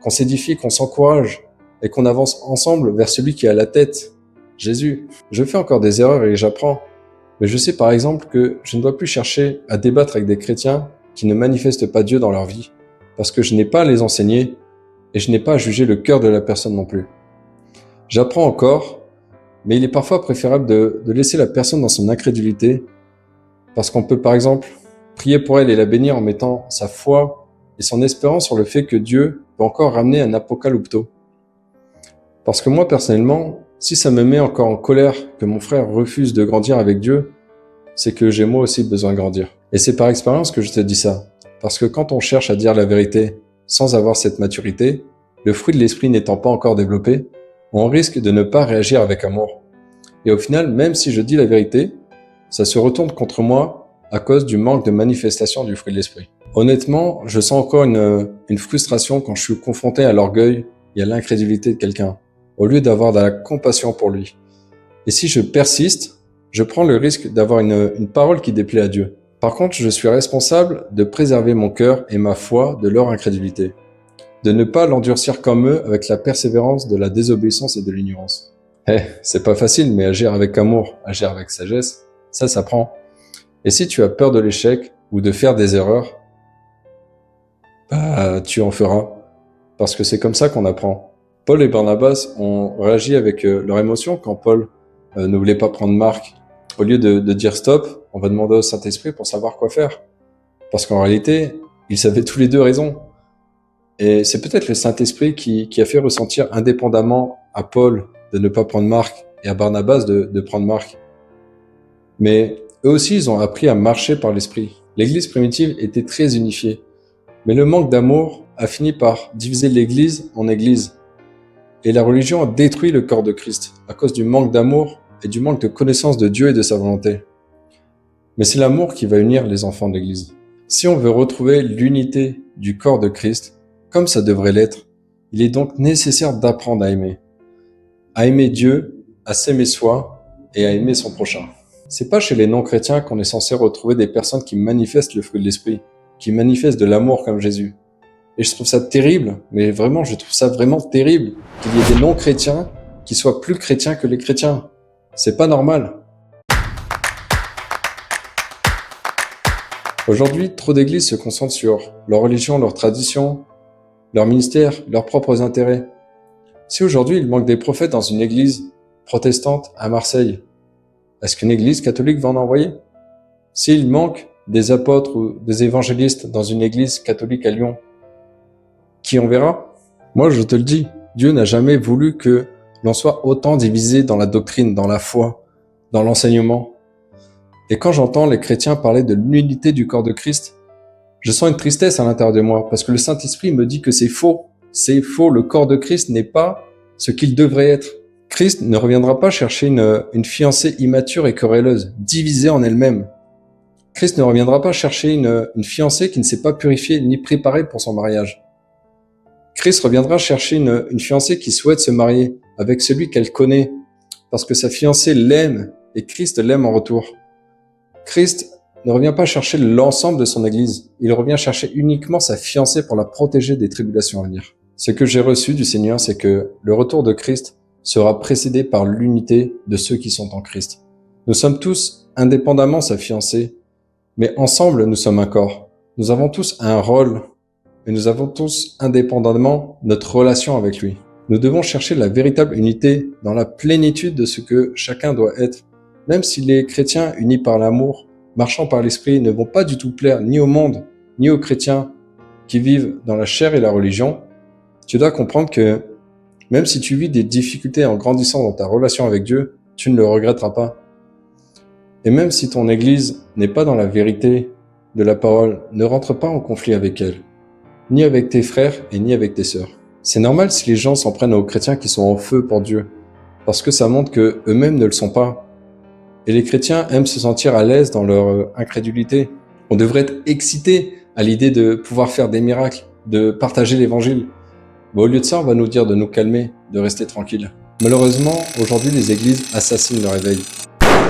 qu'on s'édifie, qu'on s'encourage, et qu'on avance ensemble vers celui qui a la tête, Jésus. Je fais encore des erreurs et j'apprends. Mais je sais par exemple que je ne dois plus chercher à débattre avec des chrétiens qui ne manifestent pas Dieu dans leur vie, parce que je n'ai pas à les enseigner et je n'ai pas à juger le cœur de la personne non plus. J'apprends encore, mais il est parfois préférable de laisser la personne dans son incrédulité, parce qu'on peut par exemple prier pour elle et la bénir en mettant sa foi et son espérance sur le fait que Dieu peut encore ramener un apocalypto. Parce que moi personnellement, si ça me met encore en colère que mon frère refuse de grandir avec Dieu, c'est que j'ai moi aussi besoin de grandir. Et c'est par expérience que je te dis ça. Parce que quand on cherche à dire la vérité sans avoir cette maturité, le fruit de l'esprit n'étant pas encore développé, on risque de ne pas réagir avec amour. Et au final, même si je dis la vérité, ça se retourne contre moi à cause du manque de manifestation du fruit de l'esprit. Honnêtement, je sens encore une frustration quand je suis confronté à l'orgueil et à l'incrédulité de quelqu'un, au lieu d'avoir de la compassion pour lui. Et si je persiste, je prends le risque d'avoir une parole qui déplaît à Dieu. Par contre, je suis responsable de préserver mon cœur et ma foi de leur incrédulité, de ne pas l'endurcir comme eux avec la persévérance de la désobéissance et de l'ignorance. C'est pas facile, mais agir avec amour, agir avec sagesse, ça s'apprend. Et si tu as peur de l'échec ou de faire des erreurs, tu en feras, parce que c'est comme ça qu'on apprend. Paul et Barnabas ont réagi avec leur émotion quand Paul ne voulait pas prendre Marc. Au lieu de dire stop, on va demander au Saint-Esprit pour savoir quoi faire. Parce qu'en réalité, ils avaient tous les deux raison. Et c'est peut-être le Saint-Esprit qui a fait ressentir indépendamment à Paul de ne pas prendre Marc et à Barnabas de prendre Marc. Mais eux aussi, ils ont appris à marcher par l'Esprit. L'Église primitive était très unifiée. Mais le manque d'amour a fini par diviser l'Église en Église. Et la religion a détruit le corps de Christ à cause du manque d'amour et du manque de connaissance de Dieu et de sa volonté. Mais c'est l'amour qui va unir les enfants de l'Église. Si on veut retrouver l'unité du corps de Christ, comme ça devrait l'être, il est donc nécessaire d'apprendre à aimer Dieu, à s'aimer soi et à aimer son prochain. C'est pas chez les non-chrétiens qu'on est censé retrouver des personnes qui manifestent le fruit de l'esprit, qui manifestent de l'amour comme Jésus. Et je trouve ça terrible, mais vraiment, je trouve ça vraiment terrible qu'il y ait des non-chrétiens qui soient plus chrétiens que les chrétiens. C'est pas normal. Aujourd'hui, trop d'églises se concentrent sur leur religion, leur tradition, leur ministère, leurs propres intérêts. Si aujourd'hui il manque des prophètes dans une église protestante à Marseille, est-ce qu'une église catholique va en envoyer? S'il manque des apôtres ou des évangélistes dans une église catholique à Lyon, qui enverra? Moi, je te le dis, Dieu n'a jamais voulu que l'on soit autant divisé dans la doctrine, dans la foi, dans l'enseignement. Et quand j'entends les chrétiens parler de l'unité du corps de Christ, Je sens une tristesse à l'intérieur de moi parce que le Saint-Esprit me dit que c'est faux. C'est faux, le corps de Christ n'est pas ce qu'il devrait être. Christ ne reviendra pas chercher une fiancée immature et querelleuse, divisée en elle-même. Christ ne reviendra pas chercher une fiancée qui ne s'est pas purifiée ni préparée pour son mariage. Christ reviendra chercher une fiancée qui souhaite se marier avec celui qu'elle connaît, parce que sa fiancée l'aime et Christ l'aime en retour. Christ ne revient pas chercher l'ensemble de son Église, il revient chercher uniquement sa fiancée pour la protéger des tribulations à venir. Ce que j'ai reçu du Seigneur, c'est que le retour de Christ sera précédé par l'unité de ceux qui sont en Christ. Nous sommes tous indépendamment sa fiancée, mais ensemble nous sommes un corps. Nous avons tous un rôle, et nous avons tous indépendamment notre relation avec lui. Nous devons chercher la véritable unité dans la plénitude de ce que chacun doit être. Même si les chrétiens unis par l'amour, marchant par l'esprit, ne vont pas du tout plaire ni au monde, ni aux chrétiens qui vivent dans la chair et la religion, tu dois comprendre que même si tu vis des difficultés en grandissant dans ta relation avec Dieu, tu ne le regretteras pas. Et même si ton Église n'est pas dans la vérité de la parole, ne rentre pas en conflit avec elle, ni avec tes frères et ni avec tes sœurs. C'est normal si les gens s'en prennent aux chrétiens qui sont en feu pour Dieu, parce que ça montre que eux-mêmes ne le sont pas. Et les chrétiens aiment se sentir à l'aise dans leur incrédulité. On devrait être excité à l'idée de pouvoir faire des miracles, de partager l'évangile. Mais au lieu de ça, on va nous dire de nous calmer, de rester tranquille. Malheureusement, aujourd'hui, les églises assassinent le réveil.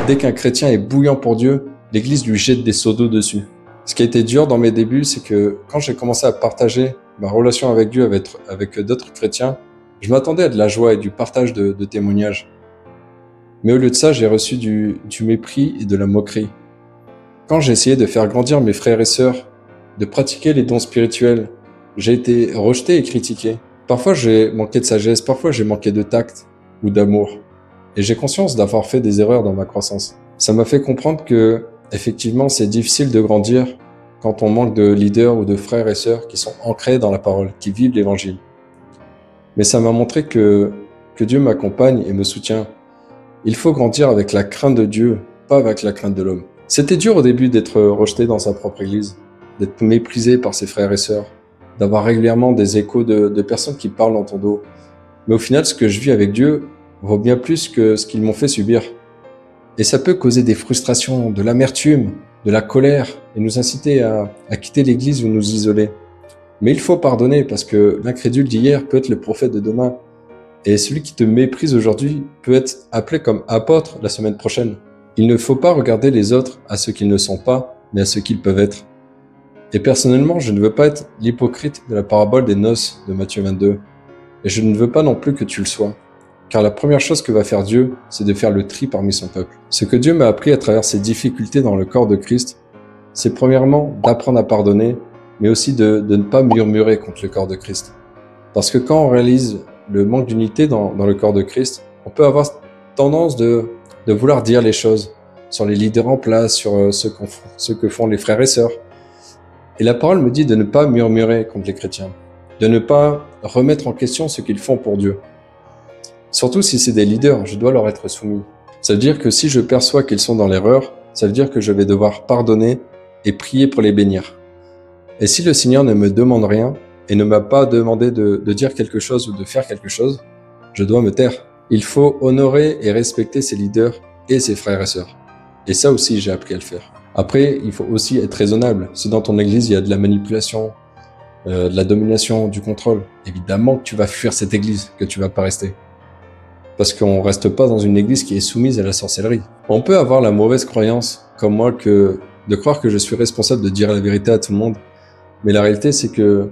Dès qu'un chrétien est bouillant pour Dieu, l'église lui jette des seaux d'eau dessus. Ce qui a été dur dans mes débuts, c'est que quand j'ai commencé à partager ma relation avec Dieu avec d'autres chrétiens, je m'attendais à de la joie et du partage de témoignages. Mais au lieu de ça, j'ai reçu du mépris et de la moquerie. Quand j'ai essayé de faire grandir mes frères et sœurs, de pratiquer les dons spirituels, j'ai été rejeté et critiqué. Parfois j'ai manqué de sagesse, parfois j'ai manqué de tact ou d'amour. Et j'ai conscience d'avoir fait des erreurs dans ma croissance. Ça m'a fait comprendre que, effectivement, c'est difficile de grandir quand on manque de leaders ou de frères et sœurs qui sont ancrés dans la parole, qui vivent l'évangile. Mais ça m'a montré que Dieu m'accompagne et me soutient. Il faut grandir avec la crainte de Dieu, pas avec la crainte de l'homme. C'était dur au début d'être rejeté dans sa propre église, d'être méprisé par ses frères et sœurs, d'avoir régulièrement des échos de personnes qui parlent dans ton dos. Mais au final, ce que je vis avec Dieu vaut bien plus que ce qu'ils m'ont fait subir. Et ça peut causer des frustrations, de l'amertume, de la colère, et nous inciter à quitter l'église ou nous isoler. Mais il faut pardonner parce que l'incrédule d'hier peut être le prophète de demain. Et celui qui te méprise aujourd'hui peut être appelé comme apôtre la semaine prochaine. Il ne faut pas regarder les autres à ce qu'ils ne sont pas, mais à ce qu'ils peuvent être. Et personnellement, je ne veux pas être l'hypocrite de la parabole des noces de Matthieu 22. Et je ne veux pas non plus que tu le sois. Car la première chose que va faire Dieu, c'est de faire le tri parmi son peuple. Ce que Dieu m'a appris à travers ces difficultés dans le corps de Christ, c'est premièrement d'apprendre à pardonner, mais aussi de ne pas murmurer contre le corps de Christ. Parce que quand on réalise le manque d'unité dans le corps de Christ, on peut avoir tendance de vouloir dire les choses sur les leaders en place, sur ce que font les frères et sœurs. Et la parole me dit de ne pas murmurer contre les chrétiens, de ne pas remettre en question ce qu'ils font pour Dieu. Surtout si c'est des leaders, je dois leur être soumis. Ça veut dire que si je perçois qu'ils sont dans l'erreur, ça veut dire que je vais devoir pardonner et prier pour les bénir. Et si le Seigneur ne me demande rien et ne m'a pas demandé de dire quelque chose ou de faire quelque chose, je dois me taire. Il faut honorer et respecter ses leaders et ses frères et sœurs. Et ça aussi, j'ai appris à le faire. Après, il faut aussi être raisonnable. Si dans ton église, il y a de la manipulation, de la domination, du contrôle, évidemment que tu vas fuir cette église, que tu vas pas rester. Parce qu'on reste pas dans une église qui est soumise à la sorcellerie. On peut avoir la mauvaise croyance, comme moi, de croire que je suis responsable de dire la vérité à tout le monde. Mais la réalité, c'est que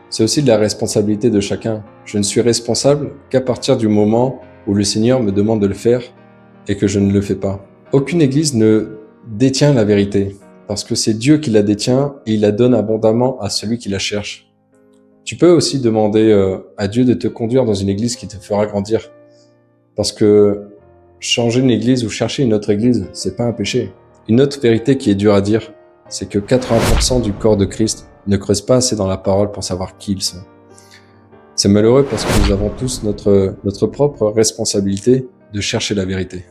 c'est aussi de la responsabilité de chacun. Je ne suis responsable qu'à partir du moment où le Seigneur me demande de le faire et que je ne le fais pas. Aucune église ne détient la vérité, parce que c'est Dieu qui la détient et il la donne abondamment à celui qui la cherche. Tu peux aussi demander à Dieu de te conduire dans une église qui te fera grandir. Parce que changer une église ou chercher une autre église, c'est pas un péché. Une autre vérité qui est dure à dire, c'est que 80% du corps de Christ ne creuse pas assez dans la parole pour savoir qui ils sont. C'est malheureux parce que nous avons tous notre propre responsabilité de chercher la vérité.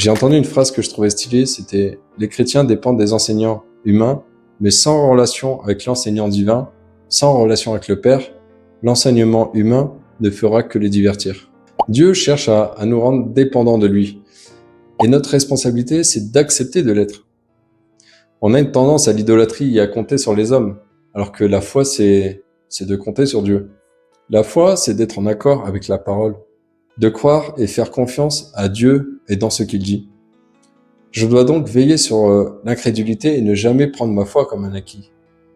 J'ai entendu une phrase que je trouvais stylée, c'était « Les chrétiens dépendent des enseignants humains, mais sans relation avec l'enseignant divin, sans relation avec le Père, l'enseignement humain ne fera que les divertir. » Dieu cherche à nous rendre dépendants de lui. Et notre responsabilité, c'est d'accepter de l'être. On a une tendance à l'idolâtrie et à compter sur les hommes, alors que la foi, c'est de compter sur Dieu. La foi, c'est d'être en accord avec la parole, de croire et faire confiance à Dieu et dans ce qu'il dit. Je dois donc veiller sur l'incrédulité et ne jamais prendre ma foi comme un acquis.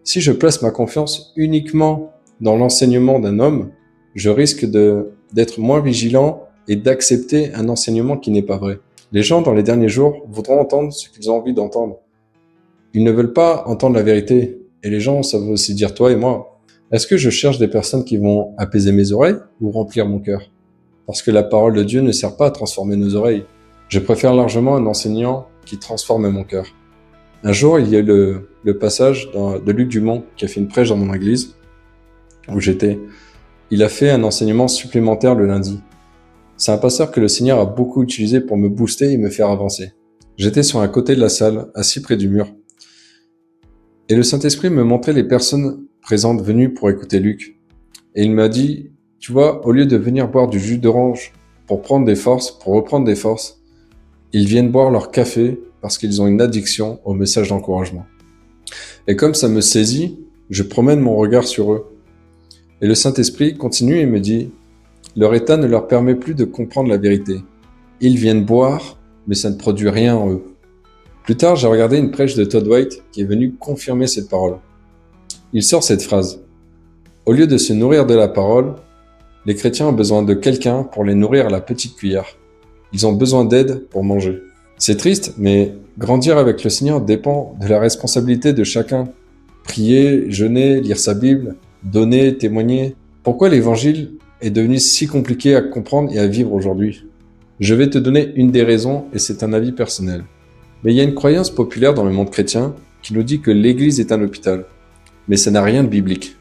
Si je place ma confiance uniquement dans l'enseignement d'un homme, je risque d'être moins vigilant et d'accepter un enseignement qui n'est pas vrai. Les gens dans les derniers jours voudront entendre ce qu'ils ont envie d'entendre. Ils ne veulent pas entendre la vérité. Et les gens, ça veut aussi dire toi et moi. Est-ce que je cherche des personnes qui vont apaiser mes oreilles ou remplir mon cœur? Parce que la parole de Dieu ne sert pas à transformer nos oreilles. Je préfère largement un enseignant qui transforme mon cœur. Un jour, il y a eu le passage de Luc Dumont qui a fait une prêche dans mon église où j'étais. Il a fait un enseignement supplémentaire le lundi. C'est un pasteur que le Seigneur a beaucoup utilisé pour me booster et me faire avancer. J'étais sur un côté de la salle, assis près du mur. Et le Saint-Esprit me montrait les personnes présentes venues pour écouter Luc. Et il m'a dit, tu vois, au lieu de venir boire du jus d'orange pour prendre des forces, pour reprendre des forces, ils viennent boire leur café parce qu'ils ont une addiction au message d'encouragement. Et comme ça me saisit, je promène mon regard sur eux. Et le Saint-Esprit continue et me dit, leur état ne leur permet plus de comprendre la vérité. Ils viennent boire, mais ça ne produit rien en eux. Plus tard, j'ai regardé une prêche de Todd White qui est venue confirmer cette parole. Il sort cette phrase. Au lieu de se nourrir de la parole, les chrétiens ont besoin de quelqu'un pour les nourrir à la petite cuillère. Ils ont besoin d'aide pour manger. C'est triste, mais grandir avec le Seigneur dépend de la responsabilité de chacun. Prier, jeûner, lire sa Bible, donner, témoigner. Pourquoi l'évangile est devenu si compliqué à comprendre et à vivre aujourd'hui? Je vais te donner une des raisons et c'est un avis personnel. Mais il y a une croyance populaire dans le monde chrétien qui nous dit que l'église est un hôpital. Mais ça n'a rien de biblique.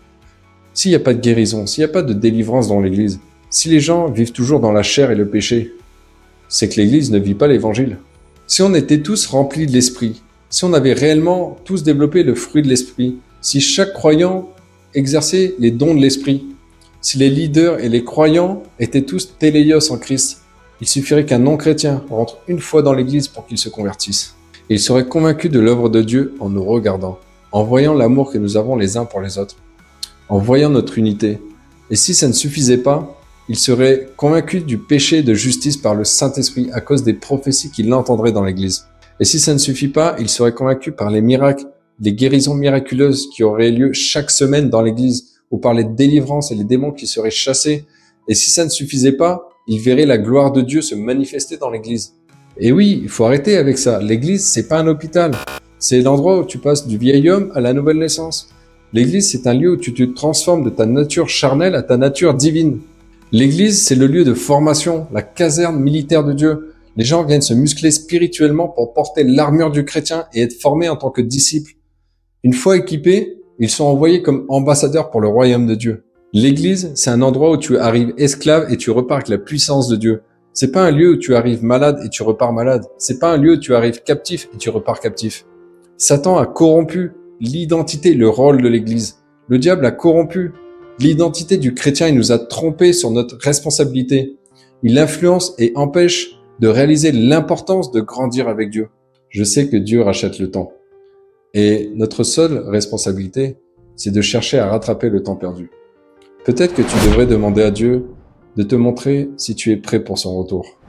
S'il n'y a pas de guérison, s'il n'y a pas de délivrance dans l'église, si les gens vivent toujours dans la chair et le péché, c'est que l'église ne vit pas l'évangile. Si on était tous remplis de l'esprit, si on avait réellement tous développé le fruit de l'esprit, si chaque croyant exerçait les dons de l'esprit, si les leaders et les croyants étaient tous téléios en Christ, il suffirait qu'un non-chrétien rentre une fois dans l'église pour qu'il se convertisse. Et il serait convaincu de l'œuvre de Dieu en nous regardant, en voyant l'amour que nous avons les uns pour les autres, en voyant notre unité. Et si ça ne suffisait pas, il serait convaincu du péché et de justice par le Saint-Esprit à cause des prophéties qu'il entendrait dans l'église. Et si ça ne suffit pas, il serait convaincu par les miracles, les guérisons miraculeuses qui auraient lieu chaque semaine dans l'église, ou par les délivrances et les démons qui seraient chassés. Et si ça ne suffisait pas, il verrait la gloire de Dieu se manifester dans l'église. Et oui, il faut arrêter avec ça. L'église, c'est pas un hôpital. C'est l'endroit où tu passes du vieil homme à la nouvelle naissance. L'église, c'est un lieu où tu te transformes de ta nature charnelle à ta nature divine. L'église, c'est le lieu de formation, la caserne militaire de Dieu. Les gens viennent se muscler spirituellement pour porter l'armure du chrétien et être formés en tant que disciples. Une fois équipés, ils sont envoyés comme ambassadeurs pour le royaume de Dieu. L'église, c'est un endroit où tu arrives esclave et tu repars avec la puissance de Dieu. C'est pas un lieu où tu arrives malade et tu repars malade. C'est pas un lieu où tu arrives captif et tu repars captif. Satan a corrompu l'identité, le rôle de l'église. Le diable a corrompu l'identité du chrétien. Il nous a trompés sur notre responsabilité. Il influence et empêche de réaliser l'importance de grandir avec Dieu. Je sais que Dieu rachète le temps. Et notre seule responsabilité, c'est de chercher à rattraper le temps perdu. Peut-être que tu devrais demander à Dieu de te montrer si tu es prêt pour son retour.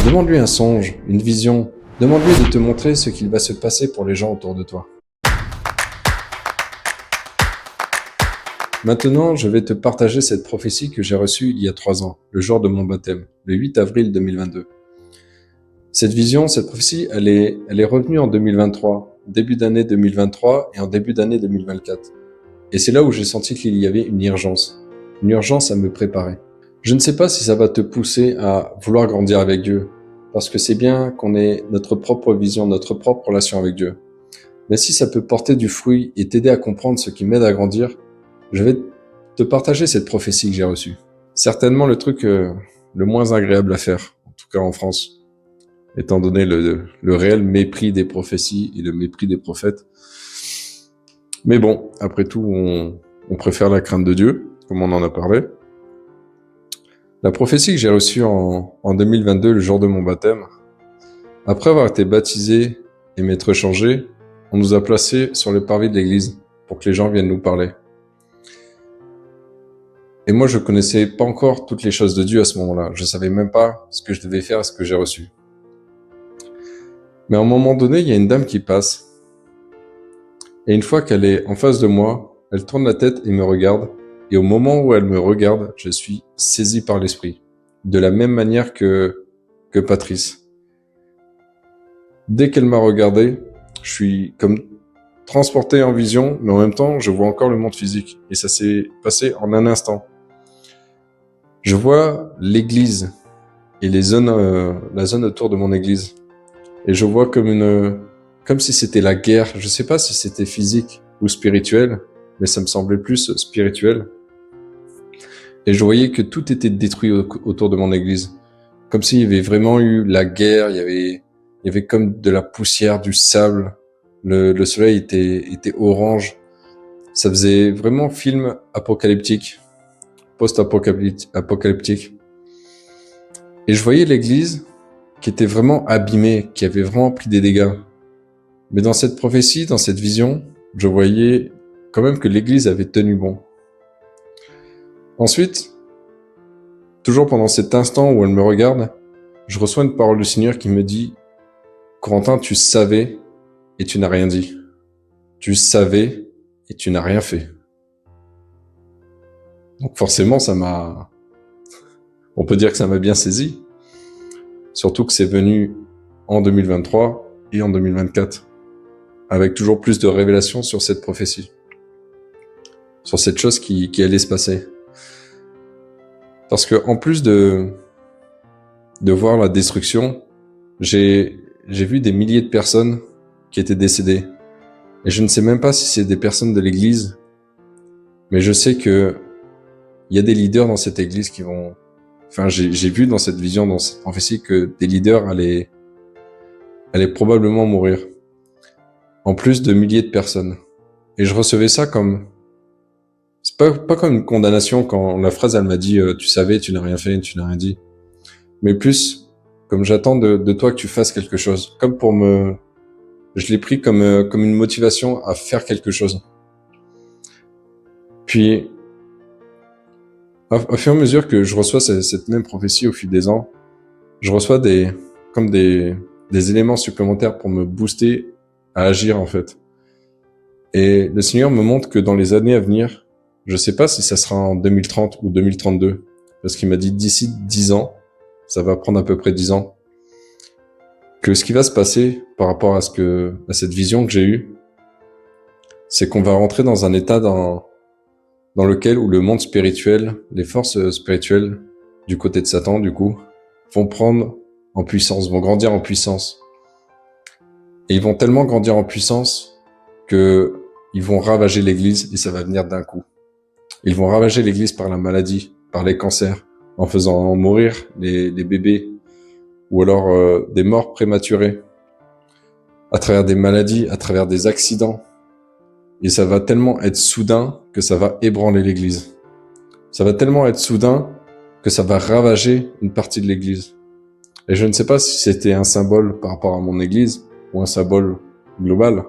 Demande-lui un songe, une vision. Demande-lui de te montrer ce qu'il va se passer pour les gens autour de toi. Maintenant, je vais te partager cette prophétie que j'ai reçue il y a 3 ans, le jour de mon baptême, le 8 avril 2022. Cette vision, cette prophétie, elle est revenue en 2023, début d'année 2023 et en début d'année 2024. Et c'est là où j'ai senti qu'il y avait une urgence à me préparer. Je ne sais pas si ça va te pousser à vouloir grandir avec Dieu, parce que c'est bien qu'on ait notre propre vision, notre propre relation avec Dieu. Mais si ça peut porter du fruit et t'aider à comprendre ce qui m'aide à grandir, je vais te partager cette prophétie que j'ai reçue. Certainement le truc le moins agréable à faire, en tout cas en France. étant donné le réel mépris des prophéties et le mépris des prophètes. Mais bon, après tout, on préfère la crainte de Dieu, comme on en a parlé. La prophétie que j'ai reçue en 2022, le jour de mon baptême, après avoir été baptisé et m'être changé, on nous a placés sur le parvis de l'église pour que les gens viennent nous parler. Et moi, je connaissais pas encore toutes les choses de Dieu à ce moment-là. Je savais même pas ce que je devais faire, ce que j'ai reçu. Mais à un moment donné, il y a une dame qui passe. Et une fois qu'elle est en face de moi, elle tourne la tête et me regarde. Et au moment où elle me regarde, je suis saisi par l'esprit. De la même manière que Patrice. Dès qu'elle m'a regardé, je suis comme transporté en vision, mais en même temps, je vois encore le monde physique. Et ça s'est passé en un instant. Je vois l'église et les zones, la zone autour de mon église. Et je vois comme si c'était la guerre. Je sais pas si c'était physique ou spirituel, mais ça me semblait plus spirituel. Et je voyais que tout était détruit autour de mon église. Comme s'il y avait vraiment eu la guerre, il y avait comme de la poussière, du sable. Le soleil était orange. Ça faisait vraiment film apocalyptique, post-apocalyptique. Et je voyais l'église qui était vraiment abîmée, qui avait vraiment pris des dégâts. Mais dans cette prophétie, dans cette vision, je voyais quand même que l'église avait tenu bon. Ensuite, toujours pendant cet instant où elle me regarde, je reçois une parole du Seigneur qui me dit « Corentin, tu savais et tu n'as rien dit. Tu savais et tu n'as rien fait. » Donc forcément, on peut dire que ça m'a bien saisi. Surtout que c'est venu en 2023 et en 2024. Avec toujours plus de révélations sur cette prophétie. Sur cette chose qui allait se passer. Parce que en plus de voir la destruction, j'ai vu des milliers de personnes qui étaient décédées. Et je ne sais même pas si c'est des personnes de l'église, mais je sais que il y a des leaders dans cette église qui vont... Enfin, j'ai vu dans cette vision, dans cette prophétie, que des leaders allaient probablement mourir. En plus de milliers de personnes. Et je recevais ça comme... C'est pas comme une condamnation quand la phrase, elle m'a dit « Tu savais, tu n'as rien fait, tu n'as rien dit ». Mais plus comme j'attends de toi que tu fasses quelque chose. Comme pour me... Je l'ai pris comme une motivation à faire quelque chose. Puis, au fur et à mesure que je reçois cette même prophétie au fil des ans, je reçois des éléments supplémentaires pour me booster à agir, en fait. Et le Seigneur me montre que dans les années à venir, je sais pas si ça sera en 2030 ou 2032, parce qu'il m'a dit d'ici 10 ans, ça va prendre à peu près 10 ans, que ce qui va se passer par rapport à cette vision que j'ai eue, c'est qu'on va rentrer dans un état dans lequel où le monde spirituel, les forces spirituelles du côté de Satan, du coup, vont prendre en puissance, vont grandir en puissance. Et ils vont tellement grandir en puissance que ils vont ravager l'église et ça va venir d'un coup. Ils vont ravager l'église par la maladie, par les cancers, en faisant mourir les bébés ou alors des morts prématurées à travers des maladies, à travers des accidents. Et ça va tellement être soudain que ça va ébranler l'église. Ça va tellement être soudain que ça va ravager une partie de l'église. Et je ne sais pas si c'était un symbole par rapport à mon église ou un symbole global.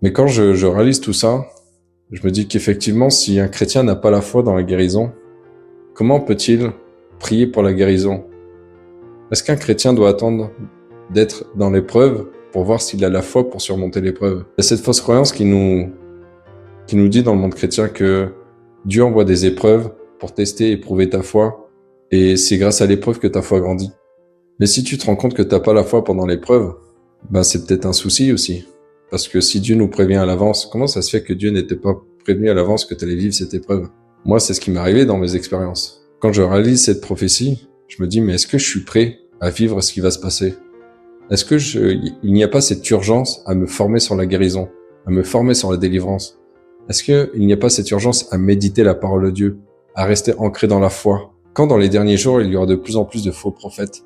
Mais quand je réalise tout ça, je me dis qu'effectivement, si un chrétien n'a pas la foi dans la guérison, comment peut-il prier pour la guérison? Est-ce qu'un chrétien doit attendre d'être dans l'épreuve pour voir s'il a la foi pour surmonter l'épreuve? Il y a cette fausse croyance qui nous dit dans le monde chrétien que Dieu envoie des épreuves pour tester et prouver ta foi, et c'est grâce à l'épreuve que ta foi grandit. Mais si tu te rends compte que t'as pas la foi pendant l'épreuve, ben c'est peut-être un souci aussi. Parce que si Dieu nous prévient à l'avance, comment ça se fait que Dieu n'était pas prévenu à l'avance que tu allais vivre cette épreuve? Moi, c'est ce qui m'est arrivé dans mes expériences. Quand je réalise cette prophétie, je me dis, mais est-ce que je suis prêt à vivre ce qui va se passer? Est-ce que il n'y a pas cette urgence à me former sur la guérison, à me former sur la délivrance? Est-ce qu'il n'y a pas cette urgence à méditer la parole de Dieu, à rester ancré dans la foi? Quand dans les derniers jours, il y aura de plus en plus de faux prophètes,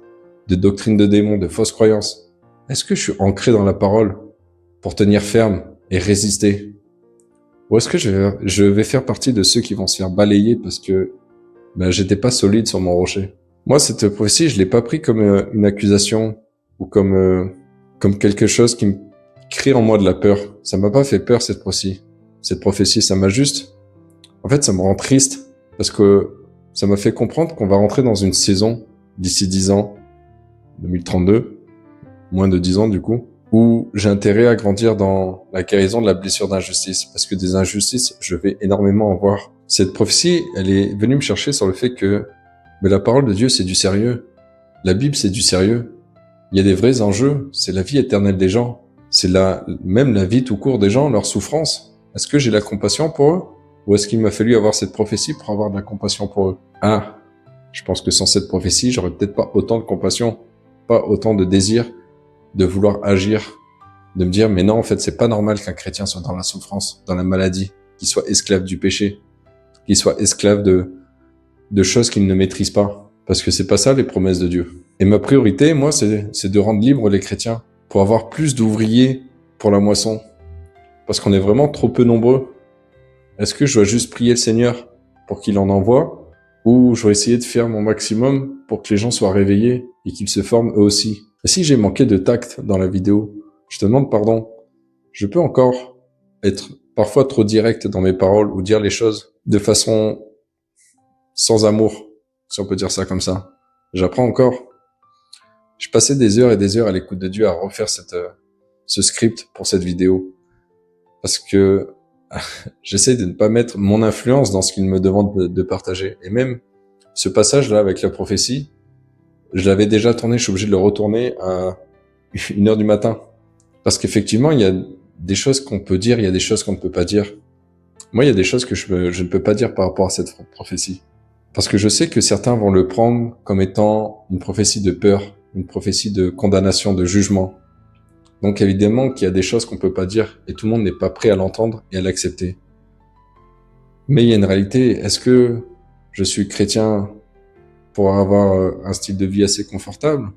de doctrines de démons, de fausses croyances? Est-ce que je suis ancré dans la parole pour tenir ferme et résister? Ou est-ce que je vais faire partie de ceux qui vont se faire balayer parce que j'étais pas solide sur mon rocher? Moi, cette prophétie, je l'ai pas pris comme une accusation ou comme quelque chose qui me crée en moi de la peur. Ça m'a pas fait peur, cette prophétie. Cette prophétie, ça m'a juste... En fait, ça me rend triste parce que ça m'a fait comprendre qu'on va rentrer dans une saison d'ici 10 ans, 2032, moins de 10 ans du coup, où j'ai intérêt à grandir dans la guérison de la blessure d'injustice, parce que des injustices, je vais énormément en voir. Cette prophétie, elle est venue me chercher sur le fait que la parole de Dieu, c'est du sérieux. La Bible, c'est du sérieux. Il y a des vrais enjeux, c'est la vie éternelle des gens, c'est même la vie tout court des gens, leur souffrance. Est-ce que j'ai la compassion pour eux? Ou est-ce qu'il m'a fallu avoir cette prophétie pour avoir de la compassion pour eux? Ah, je pense que sans cette prophétie, j'aurais peut-être pas autant de compassion, pas autant de désir de vouloir agir, de me dire, mais non, en fait, c'est pas normal qu'un chrétien soit dans la souffrance, dans la maladie, qu'il soit esclave du péché, qu'il soit esclave de choses qu'il ne maîtrise pas. Parce que c'est pas ça les promesses de Dieu. Et ma priorité, moi, c'est de rendre libres les chrétiens pour avoir plus d'ouvriers pour la moisson. Parce qu'on est vraiment trop peu nombreux. Est-ce que je dois juste prier le Seigneur pour qu'il en envoie, ou je dois essayer de faire mon maximum pour que les gens soient réveillés et qu'ils se forment eux aussi? Et si j'ai manqué de tact dans la vidéo, je te demande pardon. Je peux encore être parfois trop direct dans mes paroles ou dire les choses de façon sans amour, si on peut dire ça comme ça. J'apprends encore. Je passais des heures et des heures à l'écoute de Dieu à refaire ce script pour cette vidéo. Parce que j'essaie de ne pas mettre mon influence dans ce qu'il me demande de partager. Et même ce passage-là avec la prophétie, je l'avais déjà tourné, je suis obligé de le retourner à 1h du matin. Parce qu'effectivement, il y a des choses qu'on peut dire, il y a des choses qu'on ne peut pas dire. Moi, il y a des choses que je ne peux pas dire par rapport à cette prophétie. Parce que je sais que certains vont le prendre comme étant une prophétie de peur, une prophétie de condamnation, de jugement. Donc évidemment qu'il y a des choses qu'on peut pas dire et tout le monde n'est pas prêt à l'entendre et à l'accepter. Mais il y a une réalité, est-ce que je suis chrétien pour avoir un style de vie assez confortable?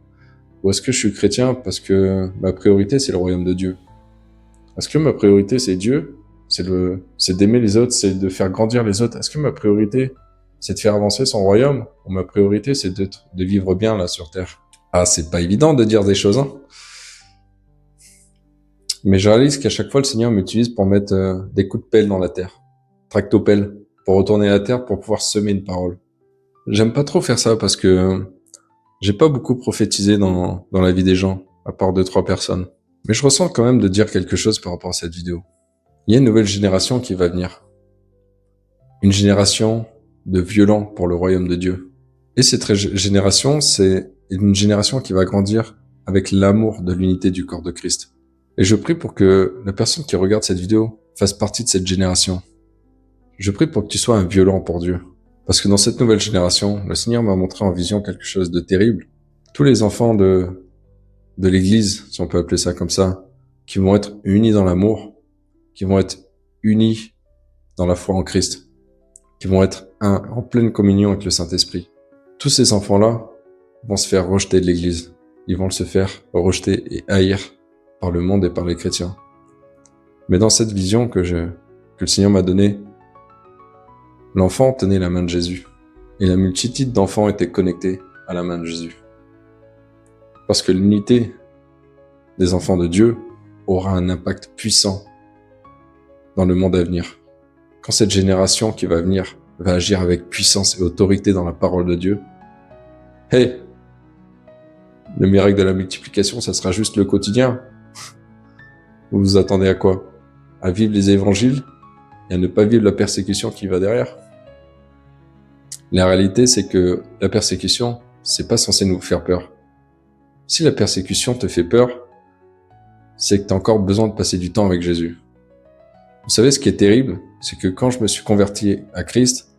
Ou est-ce que je suis chrétien parce que ma priorité c'est le royaume de Dieu? Est-ce que ma priorité c'est Dieu? C'est d'aimer les autres, c'est de faire grandir les autres? Est-ce que ma priorité c'est de faire avancer son royaume? Ou ma priorité c'est de vivre bien là sur terre? Ah, c'est pas évident de dire des choses, hein. Mais je réalise qu'à chaque fois, le Seigneur m'utilise pour mettre des coups de pelle dans la terre. Tractopelle. Pour retourner à la terre, pour pouvoir semer une parole. J'aime pas trop faire ça parce que j'ai pas beaucoup prophétisé dans la vie des gens, à part 2-3 personnes. Mais je ressens quand même de dire quelque chose par rapport à cette vidéo. Il y a une nouvelle génération qui va venir. Une génération de violents pour le royaume de Dieu. Et cette génération, c'est une génération qui va grandir avec l'amour de l'unité du corps de Christ. Et je prie pour que la personne qui regarde cette vidéo fasse partie de cette génération. Je prie pour que tu sois un violent pour Dieu. Parce que dans cette nouvelle génération, le Seigneur m'a montré en vision quelque chose de terrible. Tous les enfants de l'Église, si on peut appeler ça comme ça, qui vont être unis dans l'amour, qui vont être unis dans la foi en Christ, qui vont être en pleine communion avec le Saint-Esprit. Tous ces enfants-là vont se faire rejeter de l'Église. Ils vont se faire rejeter et haïr par le monde et par les chrétiens. Mais dans cette vision que le Seigneur m'a donnée, l'enfant tenait la main de Jésus. Et la multitude d'enfants étaient connectés à la main de Jésus. Parce que l'unité des enfants de Dieu aura un impact puissant dans le monde à venir. Quand cette génération qui va venir va agir avec puissance et autorité dans la parole de Dieu, hey, le miracle de la multiplication, ça sera juste le quotidien. Vous vous attendez à quoi? À vivre les évangiles et à ne pas vivre la persécution qui va derrière? La réalité, c'est que la persécution, c'est pas censé nous faire peur. Si la persécution te fait peur, c'est que tu as encore besoin de passer du temps avec Jésus. Vous savez, ce qui est terrible, c'est que quand je me suis converti à Christ,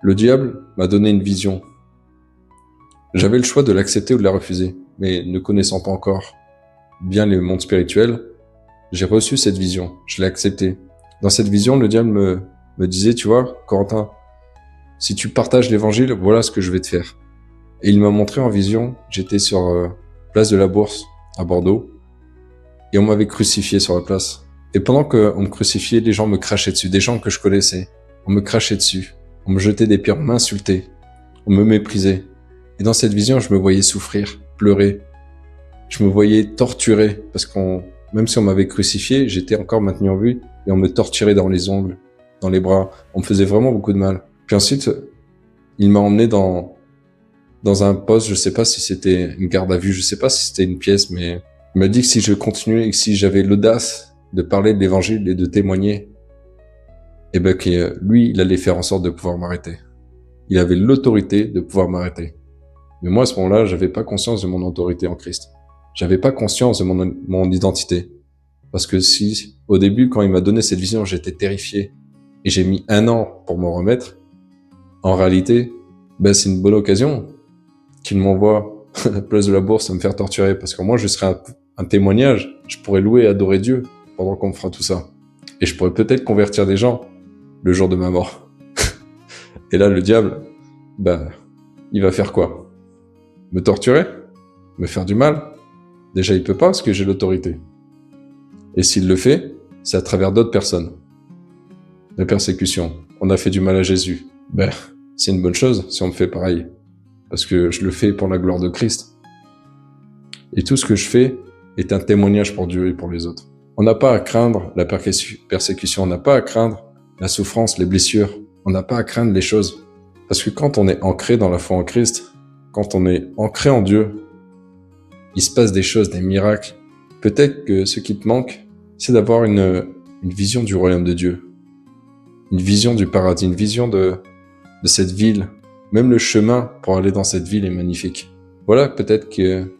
le diable m'a donné une vision. J'avais le choix de l'accepter ou de la refuser, mais ne connaissant pas encore bien le monde spirituel, j'ai reçu cette vision, je l'ai acceptée. Dans cette vision, le diable me disait, tu vois, Corentin, si tu partages l'évangile, voilà ce que je vais te faire. Et il m'a montré en vision, j'étais sur place de la Bourse à Bordeaux, et on m'avait crucifié sur la place. Et pendant qu'on me crucifiait, les gens me crachaient dessus, des gens que je connaissais. On me crachait dessus, on me jetait des pierres, on m'insultait, on me méprisait. Et dans cette vision, je me voyais souffrir, pleurer. Je me voyais torturé, parce même si on m'avait crucifié, j'étais encore maintenu en vie, et on me torturait dans les ongles, dans les bras. On me faisait vraiment beaucoup de mal. Puis ensuite, il m'a emmené dans un poste, je sais pas si c'était une garde à vue, je sais pas si c'était une pièce, mais il m'a dit que si je continuais et que si j'avais l'audace de parler de l'évangile et de témoigner, et ben que lui, il allait faire en sorte de pouvoir m'arrêter. Il avait l'autorité de pouvoir m'arrêter. Mais moi, à ce moment-là, j'avais pas conscience de mon autorité en Christ. J'avais pas conscience de mon identité. Parce que si, au début, quand il m'a donné cette vision, j'étais terrifié et j'ai mis 1 an pour m'en remettre, en réalité, ben c'est une bonne occasion qu'il m'envoie à la place de la Bourse à me faire torturer. Parce qu'au moins, je serai un témoignage. Je pourrais louer et adorer Dieu pendant qu'on me fera tout ça. Et je pourrais peut-être convertir des gens le jour de ma mort. Et là, le diable, ben, il va faire quoi? Me torturer? Me faire du mal? Déjà, il peut pas parce que j'ai l'autorité. Et s'il le fait, c'est à travers d'autres personnes. La persécution. On a fait du mal à Jésus. Ben, c'est une bonne chose si on me fait pareil. Parce que je le fais pour la gloire de Christ. Et tout ce que je fais est un témoignage pour Dieu et pour les autres. On n'a pas à craindre la persécution, on n'a pas à craindre la souffrance, les blessures. On n'a pas à craindre les choses. Parce que quand on est ancré dans la foi en Christ, quand on est ancré en Dieu, il se passe des choses, des miracles. Peut-être que ce qui te manque, c'est d'avoir une vision du royaume de Dieu. Une vision du paradis, une vision de cette ville. Même le chemin pour aller dans cette ville est magnifique. Voilà peut-être que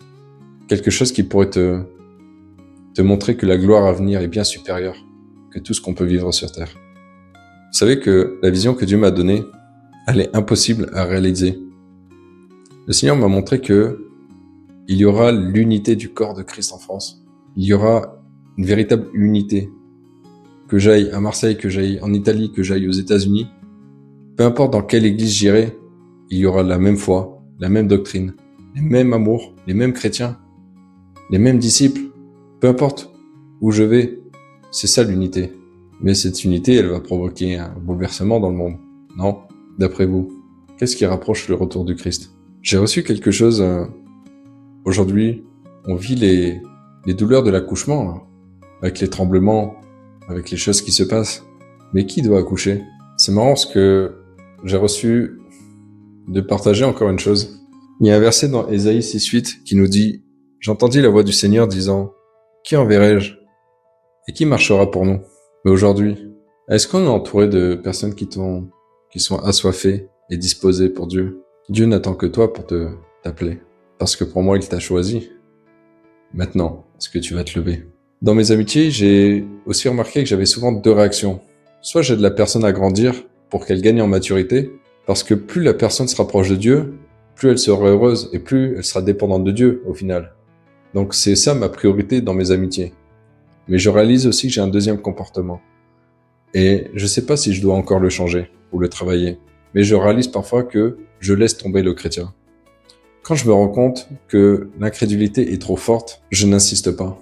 quelque chose qui pourrait te montrer que la gloire à venir est bien supérieure que tout ce qu'on peut vivre sur terre. Vous savez que la vision que Dieu m'a donnée, elle est impossible à réaliser. Le Seigneur m'a montré que il y aura l'unité du corps de Christ en France. Il y aura une véritable unité. Que j'aille à Marseille, que j'aille en Italie, que j'aille aux États-Unis, peu importe dans quelle église j'irai, il y aura la même foi, la même doctrine, les mêmes amours, les mêmes chrétiens, les mêmes disciples. Peu importe où je vais, c'est ça l'unité. Mais cette unité, elle va provoquer un bouleversement dans le monde. Non? D'après vous, qu'est-ce qui rapproche le retour du Christ? J'ai reçu quelque chose aujourd'hui. On vit les douleurs de l'accouchement, là, avec les tremblements, avec les choses qui se passent. Mais qui doit accoucher? C'est marrant parce que j'ai reçu de partager encore une chose. Il y a un verset dans Ésaïe 6:8 qui nous dit « J'entendis la voix du Seigneur disant « Qui enverrai-je? Et qui marchera pour nous ?» Mais aujourd'hui, est-ce qu'on est entouré de personnes qui sont assoiffées et disposées pour Dieu? Dieu n'attend que toi pour t'appeler. Parce que pour moi, il t'a choisi. Maintenant, est-ce que tu vas te lever? Dans mes amitiés, j'ai aussi remarqué que j'avais souvent 2 réactions. Soit j'aide la personne à grandir pour qu'elle gagne en maturité, parce que plus la personne se rapproche de Dieu, plus elle sera heureuse et plus elle sera dépendante de Dieu au final. Donc c'est ça ma priorité dans mes amitiés. Mais je réalise aussi que j'ai un deuxième comportement. Et je sais pas si je dois encore le changer ou le travailler. Mais je réalise parfois que je laisse tomber le chrétien. Quand je me rends compte que l'incrédulité est trop forte, je n'insiste pas.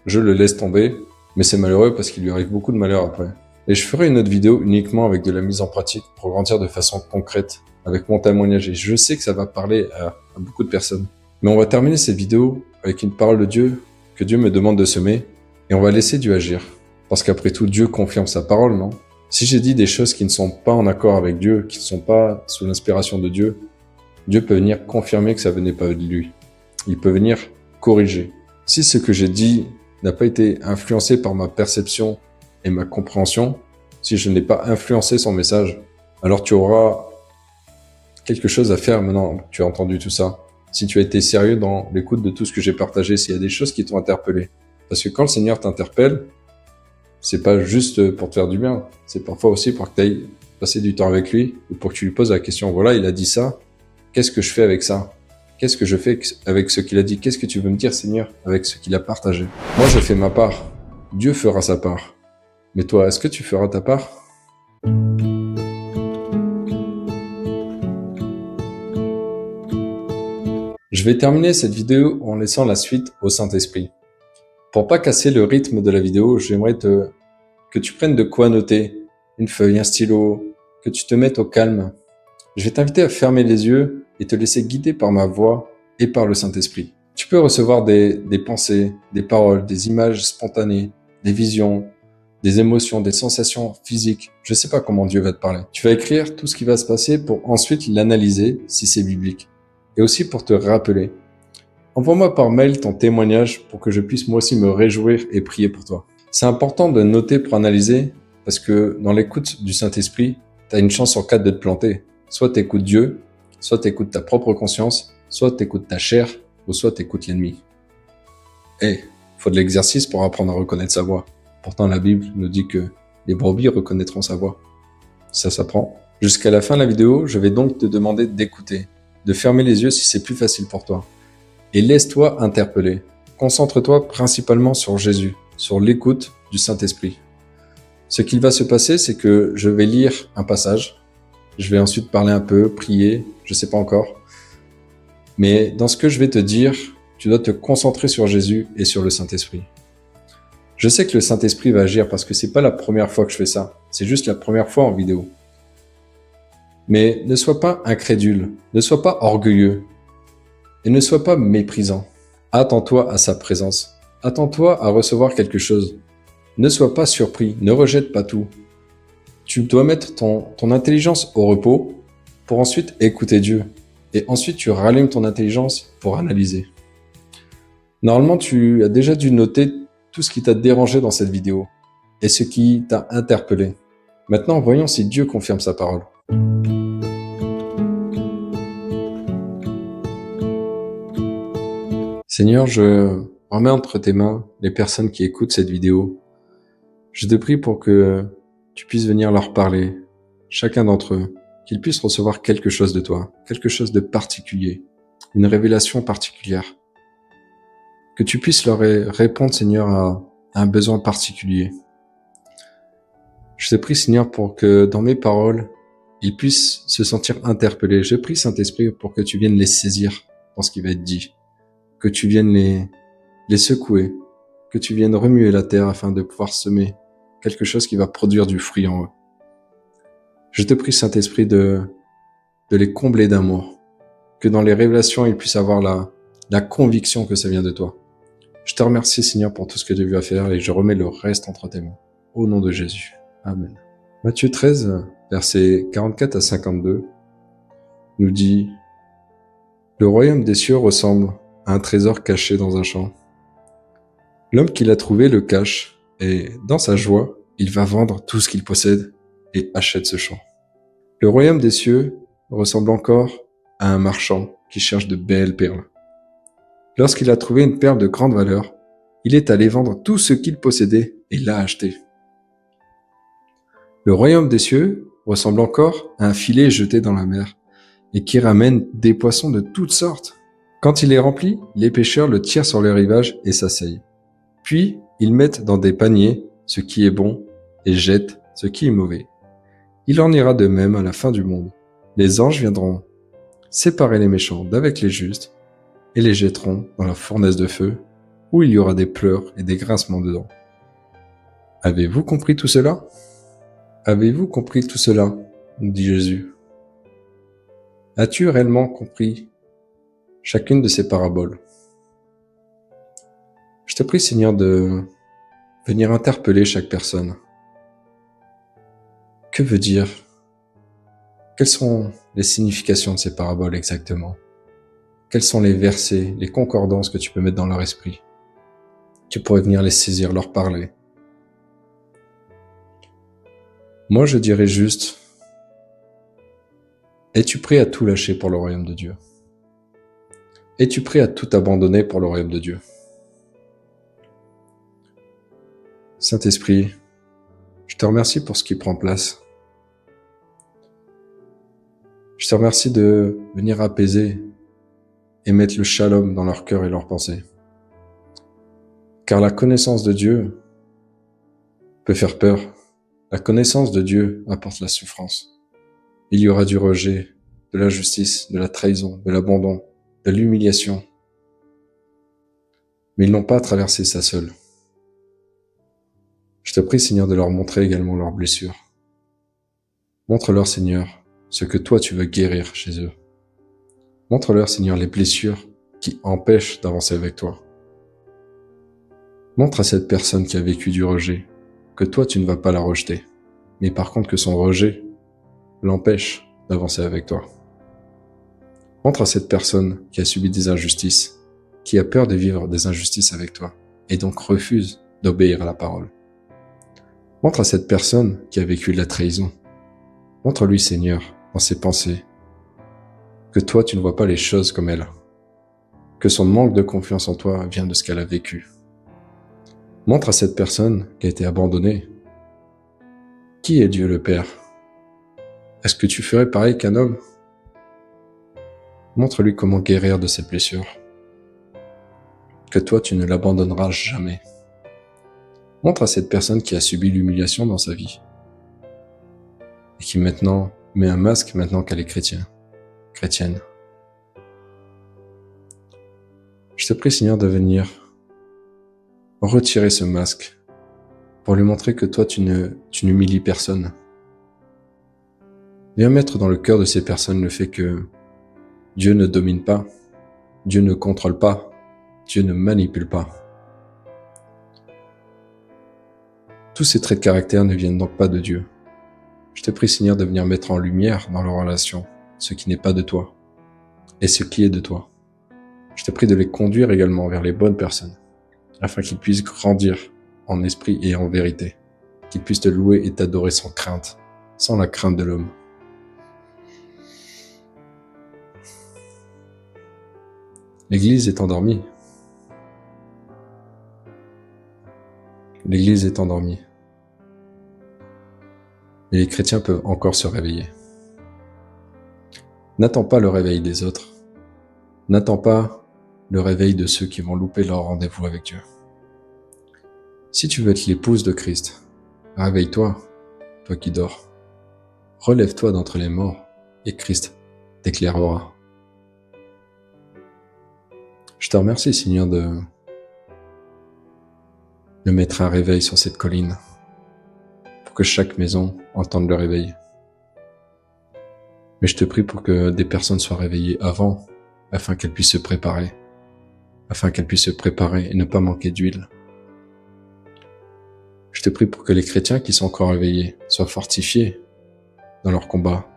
Je le laisse tomber, mais c'est malheureux parce qu'il lui arrive beaucoup de malheur après. Et je ferai une autre vidéo uniquement avec de la mise en pratique pour grandir de façon concrète, avec mon témoignage. Et je sais que ça va parler à beaucoup de personnes. Mais on va terminer cette vidéo avec une parole de Dieu que Dieu me demande de semer, et on va laisser Dieu agir. Parce qu'après tout, Dieu confirme sa parole, non? Si j'ai dit des choses qui ne sont pas en accord avec Dieu, qui ne sont pas sous l'inspiration de Dieu, Dieu peut venir confirmer que ça venait pas de lui. Il peut venir corriger. Si ce que j'ai dit n'a pas été influencé par ma perception et ma compréhension, si je n'ai pas influencé son message, alors tu auras quelque chose à faire maintenant que tu as entendu tout ça. Si tu as été sérieux dans l'écoute de tout ce que j'ai partagé, s'il y a des choses qui t'ont interpellé. Parce que quand le Seigneur t'interpelle, c'est pas juste pour te faire du bien, c'est parfois aussi pour que tu ailles passer du temps avec lui, ou pour que tu lui poses la question, voilà, il a dit ça, qu'est-ce que je fais avec ça? Qu'est-ce que je fais avec ce qu'il a dit? Qu'est-ce que tu veux me dire, Seigneur, avec ce qu'il a partagé? Moi, je fais ma part. Dieu fera sa part. Mais toi, est-ce que tu feras ta part? Je vais terminer cette vidéo en laissant la suite au Saint-Esprit. Pour pas casser le rythme de la vidéo, j'aimerais que tu prennes de quoi noter, une feuille, un stylo, que tu te mettes au calme. Je vais t'inviter à fermer les yeux et te laisser guider par ma voix et par le Saint-Esprit. Tu peux recevoir des pensées, des paroles, des images spontanées, des visions, des émotions, des sensations physiques. Je ne sais pas comment Dieu va te parler. Tu vas écrire tout ce qui va se passer pour ensuite l'analyser si c'est biblique. Et aussi pour te rappeler. Envoie-moi par mail ton témoignage pour que je puisse moi aussi me réjouir et prier pour toi. C'est important de noter pour analyser parce que dans l'écoute du Saint-Esprit, tu as une chance sur 4 de te planter. Soit tu écoutes Dieu, soit tu écoutes ta propre conscience, soit tu écoutes ta chair, ou soit tu écoutes l'ennemi. Faut de l'exercice pour apprendre à reconnaître sa voix. Pourtant, la Bible nous dit que les brebis reconnaîtront sa voix. Ça s'apprend. Jusqu'à la fin de la vidéo, je vais donc te demander d'écouter, de fermer les yeux si c'est plus facile pour toi. Et laisse-toi interpeller. Concentre-toi principalement sur Jésus, sur l'écoute du Saint-Esprit. Ce qu'il va se passer, c'est que je vais lire un passage. Je vais ensuite parler un peu, prier, je sais pas encore. Mais dans ce que je vais te dire, tu dois te concentrer sur Jésus et sur le Saint-Esprit. Je sais que le Saint-Esprit va agir parce que c'est pas la première fois que je fais ça. C'est juste la première fois en vidéo. Mais ne sois pas incrédule, ne sois pas orgueilleux et ne sois pas méprisant. Attends-toi à sa présence. Attends-toi à recevoir quelque chose. Ne sois pas surpris, ne rejette pas tout. Tu dois mettre ton intelligence au repos pour ensuite écouter Dieu. Et ensuite, tu rallumes ton intelligence pour analyser. Normalement, tu as déjà dû noter tout ce qui t'a dérangé dans cette vidéo et ce qui t'a interpellé. Maintenant, voyons si Dieu confirme sa parole. Seigneur, je remets entre tes mains les personnes qui écoutent cette vidéo. Je te prie pour que tu puisses venir leur parler, chacun d'entre eux, qu'ils puissent recevoir quelque chose de toi, quelque chose de particulier, une révélation particulière. Que tu puisses leur répondre, Seigneur, à un besoin particulier. Je te prie, Seigneur, pour que dans mes paroles, ils puissent se sentir interpellés. Je prie, Saint-Esprit, pour que tu viennes les saisir dans ce qui va être dit, que tu viennes les secouer, que tu viennes remuer la terre afin de pouvoir semer quelque chose qui va produire du fruit en eux. Je te prie, Saint-Esprit, de les combler d'amour, que dans les révélations, ils puissent avoir la conviction que ça vient de toi. Je te remercie, Seigneur, pour tout ce que tu as vu à faire et je remets le reste entre tes mains. Au nom de Jésus. Amen. Matthieu 13, versets 44 à 52, nous dit « Le royaume des cieux ressemble à un trésor caché dans un champ. L'homme qui l'a trouvé le cache et, dans sa joie, il va vendre tout ce qu'il possède et achète ce champ. Le royaume des cieux ressemble encore à un marchand qui cherche de belles perles. Lorsqu'il a trouvé une perle de grande valeur, il est allé vendre tout ce qu'il possédait et l'a acheté. Le royaume des cieux ressemble encore à un filet jeté dans la mer et qui ramène des poissons de toutes sortes. Quand il est rempli, les pêcheurs le tirent sur le rivage et s'asseyent. Puis, ils mettent dans des paniers ce qui est bon et jettent ce qui est mauvais. Il en ira de même à la fin du monde. Les anges viendront séparer les méchants d'avec les justes et les jetteront dans la fournaise de feu, où il y aura des pleurs et des grincements de dents. Avez-vous compris tout cela? Avez-vous compris tout cela? Nous dit Jésus. As-tu réellement compris chacune de ces paraboles? Je te prie, Seigneur, de venir interpeller chaque personne. Que veut dire? Quelles sont les significations de ces paraboles exactement? Quels sont les versets, les concordances que tu peux mettre dans leur esprit? Tu pourrais venir les saisir, leur parler. Moi, je dirais juste, es-tu prêt à tout lâcher pour le royaume de Dieu? Es-tu prêt à tout abandonner pour le royaume de Dieu? Saint-Esprit, je te remercie pour ce qui prend place. Je te remercie de venir apaiser et mettre le shalom dans leur cœur et leurs pensées. Car la connaissance de Dieu peut faire peur. La connaissance de Dieu apporte la souffrance. Il y aura du rejet, de l'injustice, de la trahison, de l'abandon. de l'humiliation. Mais ils n'ont pas traversé ça seuls. Je te prie, Seigneur, de leur montrer également leurs blessures. Montre-leur, Seigneur, ce que toi tu veux guérir chez eux. Montre-leur, Seigneur, les blessures qui empêchent d'avancer avec toi. Montre à cette personne qui a vécu du rejet que toi tu ne vas pas la rejeter, mais par contre que son rejet l'empêche d'avancer avec toi. Montre à cette personne qui a subi des injustices, qui a peur de vivre des injustices avec toi, et donc refuse d'obéir à la parole. Montre à cette personne qui a vécu de la trahison. Montre-lui, Seigneur, dans ses pensées, que toi tu ne vois pas les choses comme elle, que son manque de confiance en toi vient de ce qu'elle a vécu. Montre à cette personne qui a été abandonnée. Qui est Dieu le Père? Est-ce que tu ferais pareil qu'un homme? Montre-lui comment guérir de ses blessures. Que toi, tu ne l'abandonneras jamais. Montre à cette personne qui a subi l'humiliation dans sa vie et qui maintenant met un masque maintenant qu'elle est chrétienne. Je te prie, Seigneur, de venir retirer ce masque pour lui montrer que toi, tu n'humilies personne. Viens mettre dans le cœur de ces personnes le fait que Dieu ne domine pas, Dieu ne contrôle pas, Dieu ne manipule pas. Tous ces traits de caractère ne viennent donc pas de Dieu. Je te prie, Seigneur, de venir mettre en lumière dans leur relation ce qui n'est pas de toi et ce qui est de toi. Je te prie de les conduire également vers les bonnes personnes, afin qu'ils puissent grandir en esprit et en vérité, qu'ils puissent te louer et t'adorer sans crainte, sans la crainte de l'homme. L'Église est endormie. L'Église est endormie. Et les chrétiens peuvent encore se réveiller. N'attends pas le réveil des autres. N'attends pas le réveil de ceux qui vont louper leur rendez-vous avec Dieu. Si tu veux être l'épouse de Christ, réveille-toi, toi qui dors. Relève-toi d'entre les morts et Christ t'éclairera. Je te remercie, Seigneur, de mettre un réveil sur cette colline pour que chaque maison entende le réveil. Mais je te prie pour que des personnes soient réveillées avant, afin qu'elles puissent se préparer, et ne pas manquer d'huile. Je te prie pour que les chrétiens qui sont encore réveillés soient fortifiés dans leur combat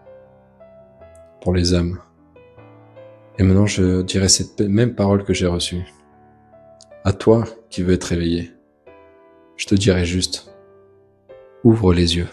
pour les âmes. Et maintenant, je dirai cette même parole que j'ai reçue. À toi qui veux être réveillé, je te dirai juste, ouvre les yeux.